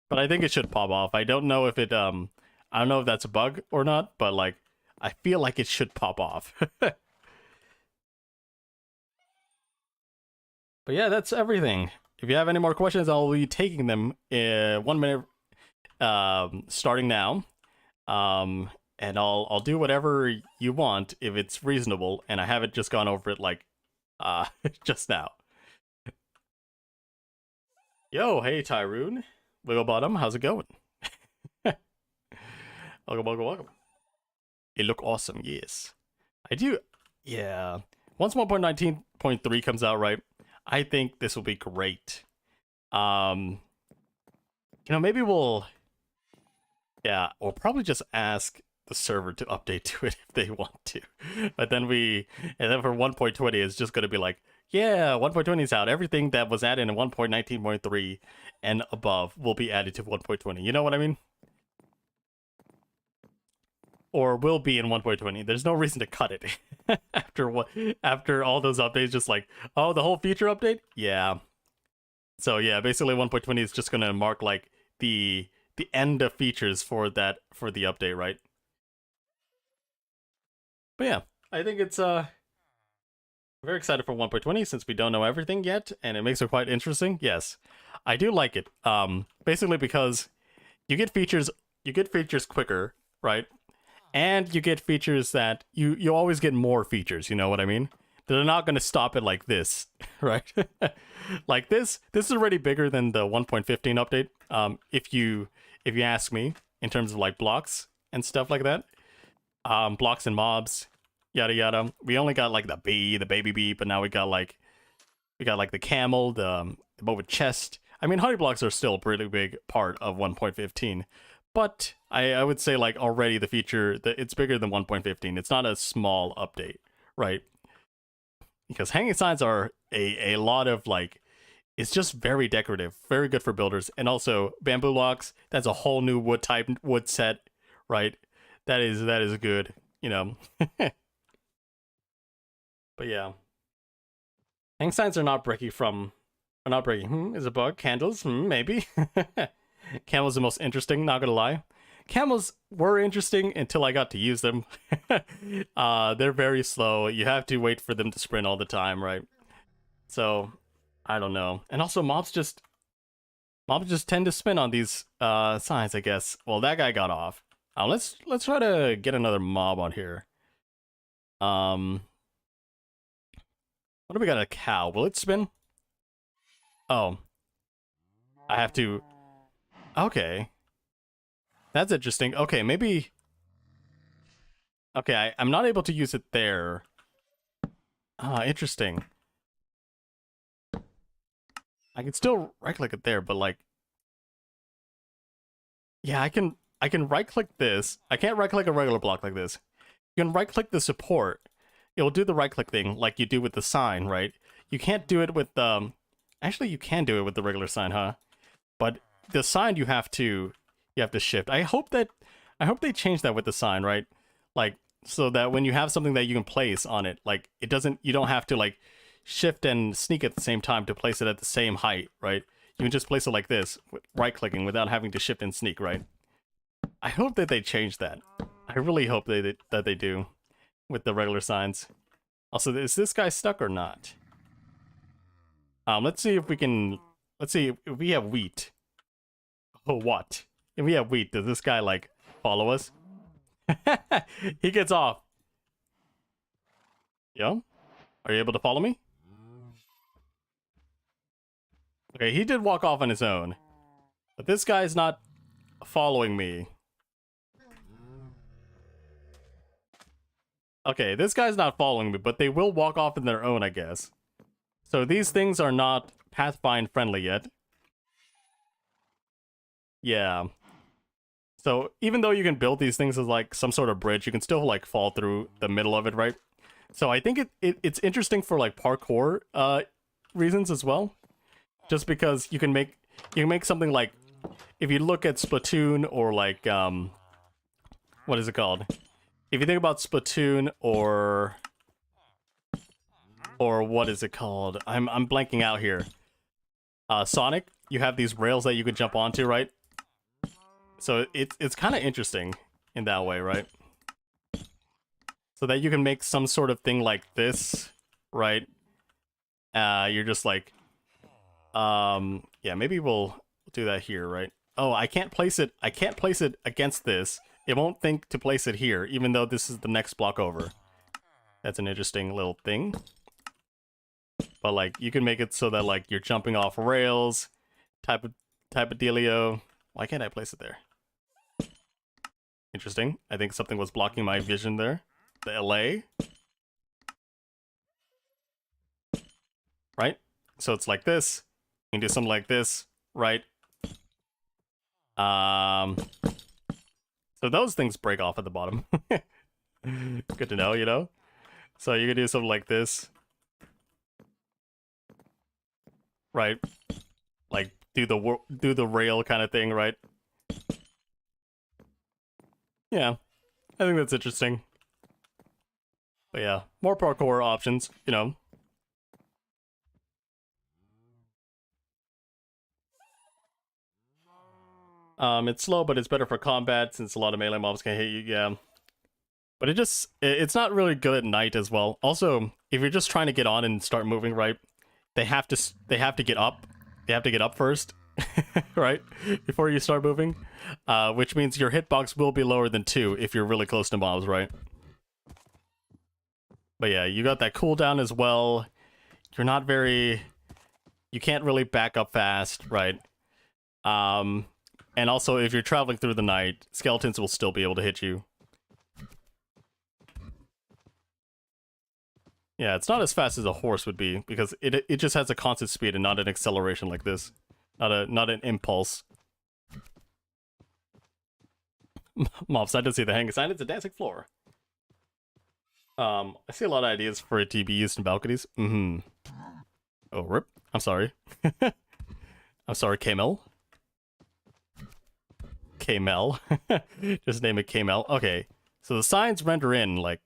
Speaker 2: But I think it should pop off. I don't know if it, I don't know if that's a bug or not, but like, I feel like it should pop off. But yeah, that's everything. If you have any more questions, I'll be taking them in 1 minute, starting now. And I'll do whatever you want if it's reasonable, and I haven't just gone over it like, just now. Yo, hey Tyrone. Wiggle Bottom, how's it going? Welcome. It look awesome, yes. I do, yeah. Once 1.19.3 comes out, right, I think this will be great. You know, maybe we'll probably just ask the server to update to it if they want to. But then for 1.20, it's just going to be like, yeah, 1.20 is out. Everything that was added in 1.19.3 and above will be added to 1.20. You know what I mean? Or will be in 1.20. There's no reason to cut it after all those updates. Just like, oh, the whole feature update. Yeah. So yeah, basically 1.20 is just gonna mark like the end of features for the update, right? But yeah, I think it's very excited for 1.20 since we don't know everything yet, and it makes it quite interesting. Yes, I do like it. Basically because you get features quicker, right? And you get features that you always get more features. You know what I mean? They're not going to stop it like this, right? Like this is already bigger than the 1.15 update. If you ask me, in terms of like blocks and stuff like that, blocks and mobs, yada yada. We only got like the baby bee, but now we got like the camel, the bow with chest. I mean, honey blocks are still a pretty big part of 1.15, but I would say like already the feature that it's bigger than 1.15. It's not a small update, right? Because hanging signs are a lot of like, it's just very decorative, very good for builders, and also bamboo blocks. That's a whole new wood set, right? That is good, you know. But yeah, hang signs are not breaking. Is a bug? Candles? Maybe. Camels the most interesting. Not gonna lie, camels were interesting until I got to use them. They're very slow. You have to wait for them to sprint all the time, right? So I don't know. And also mobs just tend to spin on these signs, I guess. Well, that guy got off. Let's try to get another mob on here. What do we got? A cow. Will it spin? Oh. I have to. Okay. That's interesting. Okay, maybe. Okay, I'm not able to use it there. Ah, interesting. I can still right click it there, but like. Yeah, I can right click this. I can't right click a regular block like this. You can right click the support. it will do the right click thing like you do with the sign, right? You can't do it with actually you can do it with the regular sign, huh? But the sign you have to shift. I hope they change that with the sign, right? Like so that when you have something that you can place on it, like you don't have to like shift and sneak at the same time to place it at the same height, right? You can just place it like this, right clicking without having to shift and sneak, right? I hope that they change that. I really hope that they do with the regular signs. Also, is this guy stuck or not? Let's see if we can. Let's see if we have wheat. Oh, what? If we have wheat, does this guy like follow us? He gets off. Yo, are you able to follow me? Okay, he did walk off on his own, but this guy's not following me. Okay, this guy's not following me, but they will walk off on their own, I guess. So these things are not Pathfind friendly yet. Yeah. So even though you can build these things as like some sort of bridge, you can still like fall through the middle of it, right? So I think it's interesting for like parkour reasons as well. Just because you can make something like, if you look at Splatoon or like what is it called? If you think about Splatoon or what is it called? I'm blanking out here. Sonic, you have these rails that you can jump onto, right? So it's kind of interesting in that way, right? So that you can make some sort of thing like this, right? You're just like, yeah, maybe we'll do that here, right? Oh, I can't place it against this. It won't think to place it here, even though this is the next block over. That's an interesting little thing. But like, you can make it so that like you're jumping off rails, type of dealio. Why can't I place it there? Interesting. I think something was blocking my vision there. The LA. Right? So it's like this. You can do something like this, right? So those things break off at the bottom. Good to know, you know? So you can do something like this. Right? Like do the rail kind of thing, right? Yeah. I think that's interesting. But yeah, more parkour options, you know. It's slow, but it's better for combat since a lot of melee mobs can hit you, yeah. But it's not really good at night as well. Also, if you're just trying to get on and start moving, right? They have to get up. They have to get up first, right? Before you start moving. Which means your hitbox will be lower than 2 if you're really close to mobs, right? But yeah, you got that cooldown as well. You're not very... You can't really back up fast, right? And also, if you're traveling through the night, skeletons will still be able to hit you. Yeah, it's not as fast as a horse would be, because it just has a constant speed and not an acceleration like this. Not an impulse. Mobs, I didn't see the hanging sign, it's a dancing floor. I see a lot of ideas for it to be used in balconies. Oh, rip. I'm sorry. I'm sorry, Camel. Camel. Just name it Camel. Okay. So the signs render in, like...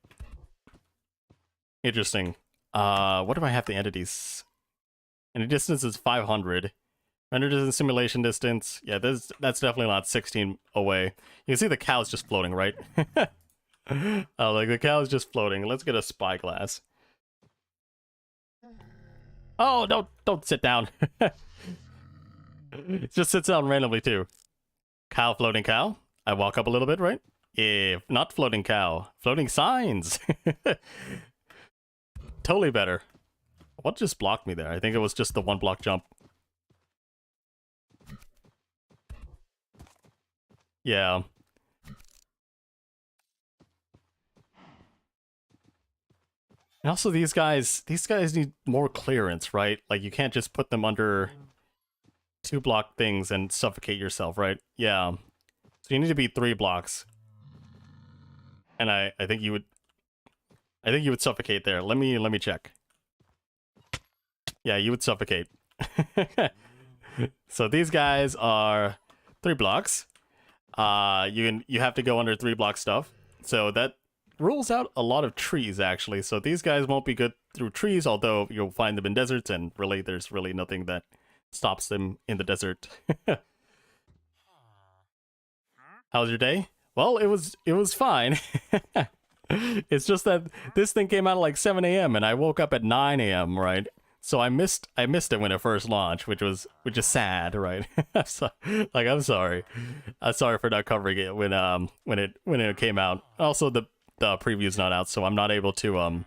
Speaker 2: Interesting. What do I have the entities? And the distance is 500. Render distance, simulation distance. Yeah, that's definitely not 16 away. You can see the cow's just floating, right? Oh, like the cow's just floating. Let's get a spyglass. Oh, don't sit down. It just sits down randomly too. Cow, floating cow. I walk up a little bit, right? If not floating cow, floating signs. Totally better. What just blocked me there? I think it was just the 1 block jump. Yeah. And also these guys need more clearance, right? Like you can't just put them under 2 block things and suffocate yourself, right? Yeah. So you need to be 3 blocks. And I think you would I think you would suffocate there. Let me check. Yeah, you would suffocate. So these guys are 3 blocks. You have to go under 3 block stuff. So that rules out a lot of trees actually. So these guys won't be good through trees, although you'll find them in deserts, and really there's really nothing that stops them in the desert. How was your day? Well, it was fine. It's just that this thing came out at like 7 a.m. and I woke up at 9 a.m. right? So I missed it when it first launched, which is sad, right? So, like I'm sorry. I'm sorry for not covering it when it came out. Also the preview's not out, so I'm not able to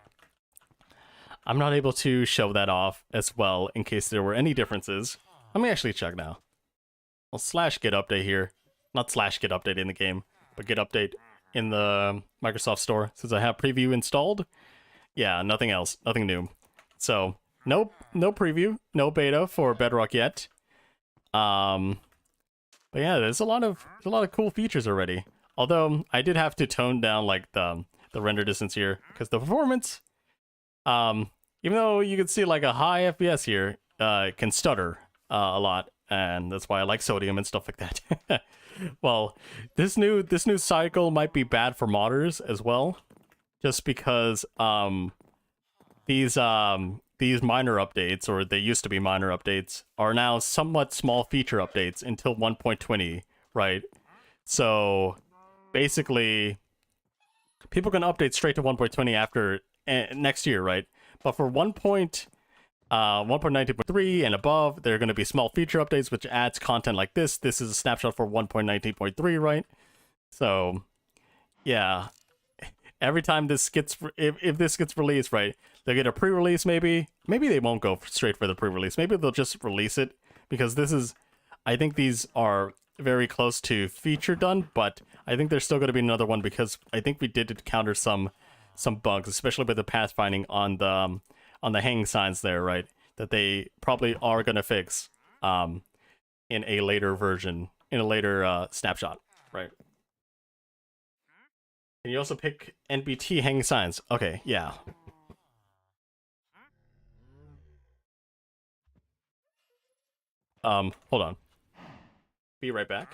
Speaker 2: show that off as well in case there were any differences. Let me actually check now. Well, slash get update here. Not slash get update in the game, but get update in the Microsoft Store. Since I have preview installed, yeah, nothing else, nothing new. So no preview, no beta for Bedrock yet. But yeah, there's a lot of cool features already. Although I did have to tone down like the render distance here because the performance, even though you can see like a high FPS here, it can stutter a lot, and that's why I like sodium and stuff like that. Well, this new cycle might be bad for modders as well, just because these minor updates, or they used to be minor updates, are now somewhat small feature updates until 1.20, right? So basically, people can update straight to 1.20 after next year, right? But for 1.19.3 and above, there are going to be small feature updates, which adds content like this. This is a snapshot for 1.19.3, right? So, yeah. Every time this gets, if this gets released, right, they'll get a pre-release maybe. Maybe they won't go straight for the pre-release. Maybe they'll just release it, because this is, I think these are very close to feature done, but I think there's still going to be another one, because I think we did encounter some bugs, especially with the pathfinding on the hanging signs there, right? That they probably are going to fix in a later version, in a later snapshot, right? Can you also pick NBT hanging signs? Okay, yeah. Hold on. Be right back.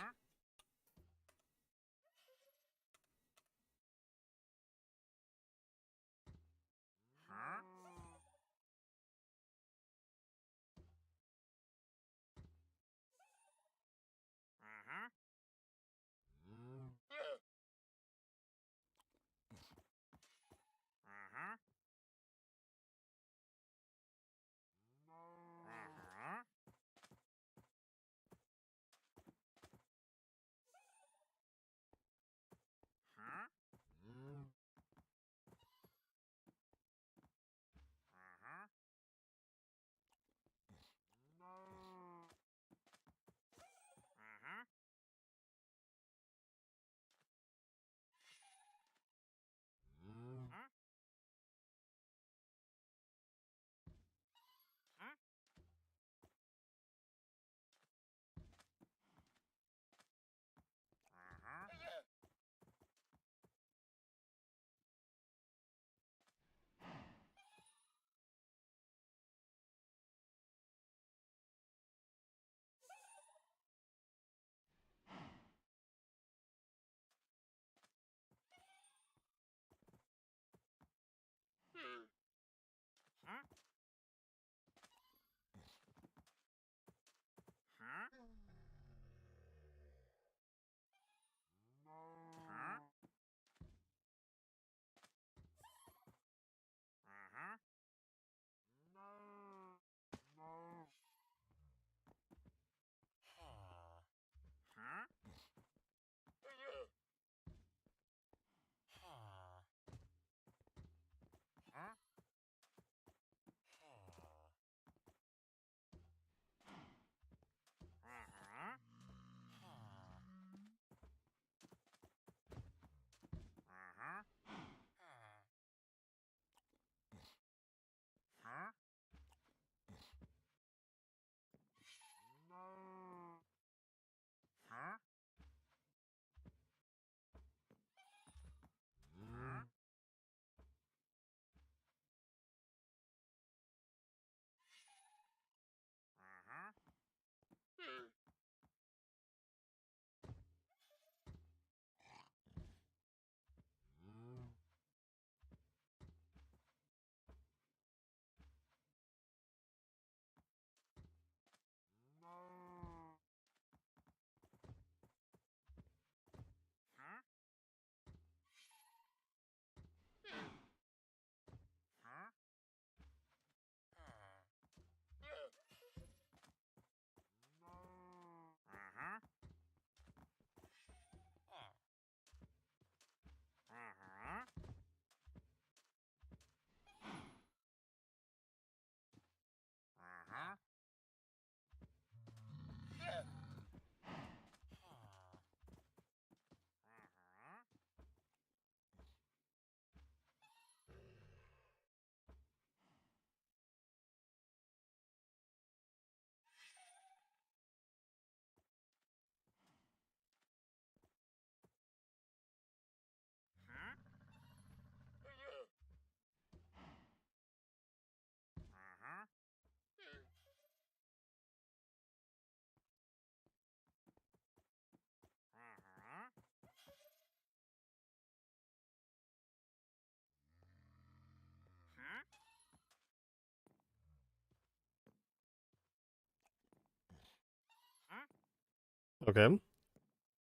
Speaker 1: Okay,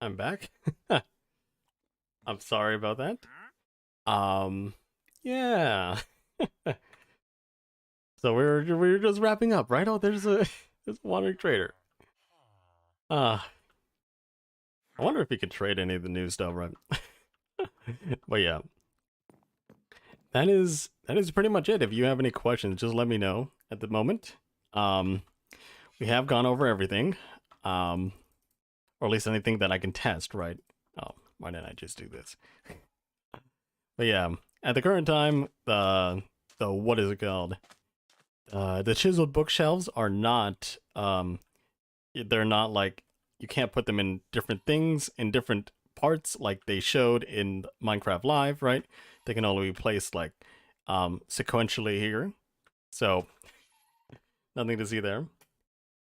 Speaker 1: I'm back. I'm sorry about that. Yeah. So we're just wrapping up, right? Oh, there's a wandering trader. Uh, I wonder if he could trade any of the new stuff, right? But yeah, that is pretty much it. If you have any questions, just let me know at the moment. Um, we have gone over everything, or at least anything that I can test, right? Oh, why didn't I just do this? But yeah, at the current time, the what is it called? The chiseled bookshelves are not they're not like you can't put them in different things in different parts like they showed in Minecraft Live, right? They can only be placed like sequentially here. So nothing to see there.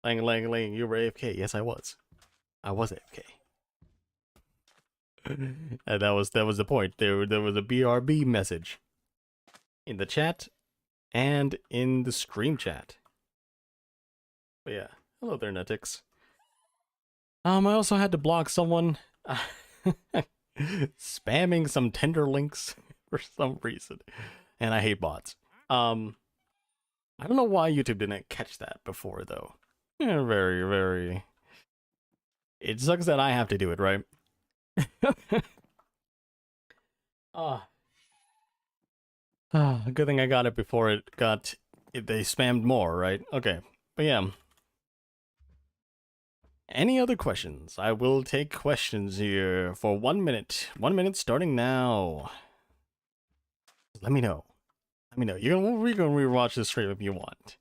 Speaker 1: Lang, you were AFK. Yes, I was. I was AFK. And that was the point. There was a BRB message in the chat and in the stream chat. But yeah, hello there, Netix. I also had to block someone spamming some Tinder links for some reason, and I hate bots. I don't know why YouTube didn't catch that before though. Yeah, very, very. It sucks that I have to do it, right? Ah, good thing I got it before they spammed more, right? Okay, but yeah. Any other questions? I will take questions here for 1 minute. 1 minute starting now. Let me know. Let me know. We can rewatch this stream if you want.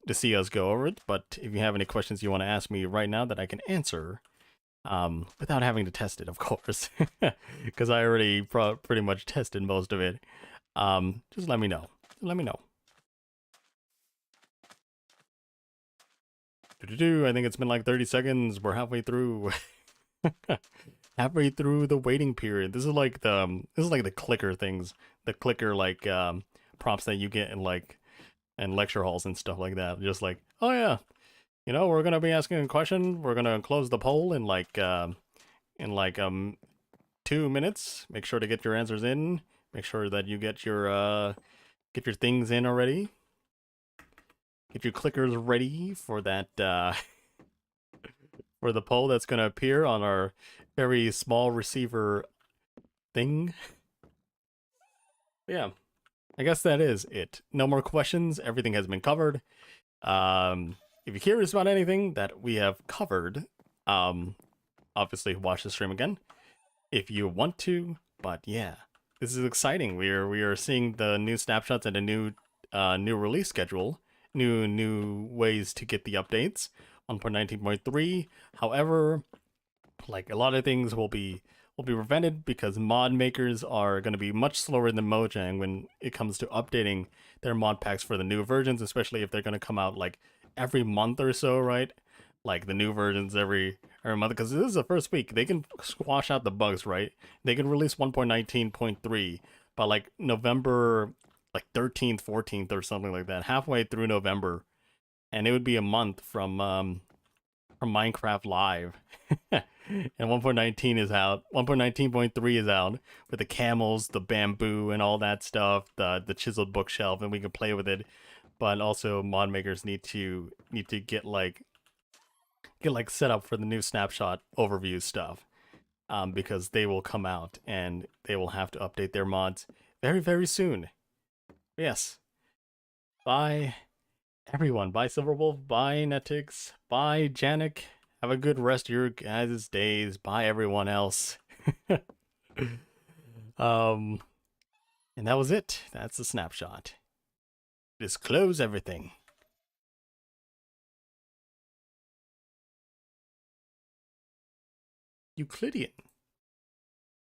Speaker 1: To see us go over it. But if you have any questions you want to ask me right now that I can answer, without having to test it, of course, because I already pretty much tested most of it. Just let me know. Let me know. I think it's been like 30 seconds. We're halfway through. Halfway through the waiting period. This is like the clicker things, the clicker like prompts that you get in like in lecture halls and stuff like that. Just like, oh yeah, we're gonna be asking a question. We're gonna close the poll in like 2 minutes. Make sure to get your answers in. Make sure that you get your things in already. Get your clickers ready for that for the poll that's gonna appear on our very small receiver thing. Yeah, I guess that is it. No more questions. Everything has been covered. If you're curious about anything that we have covered, obviously watch the stream again if you want to. But yeah, this is exciting. We are seeing the new snapshots and a new release schedule, new ways to get the updates. 1.19.3. However, like a lot of things will be prevented because mod makers are going to be much slower than Mojang when it comes to updating their mod packs for the new versions, especially if they're going to come out like every month or so, right? Like the new versions every month, because this is the first week. They can squash out the bugs, right? They can release 1.19.3 by like November like 13th, 14th or something like that, halfway through November. And it would be a month from Minecraft Live. And 1.19 is out. 1.19.3 is out with the camels, the bamboo, and all that stuff. The chiseled bookshelf, and we can play with it. But also, mod makers need to get like set up for the new snapshot overview stuff, because they will come out and they will have to update their mods very, very soon. Yes. Bye, everyone. Bye, Silverwolf. Bye, Netix. Bye, Janik. Have a good rest of your guys' days. Bye, everyone else. And that was it. That's the snapshot. Just close everything. Euclidean.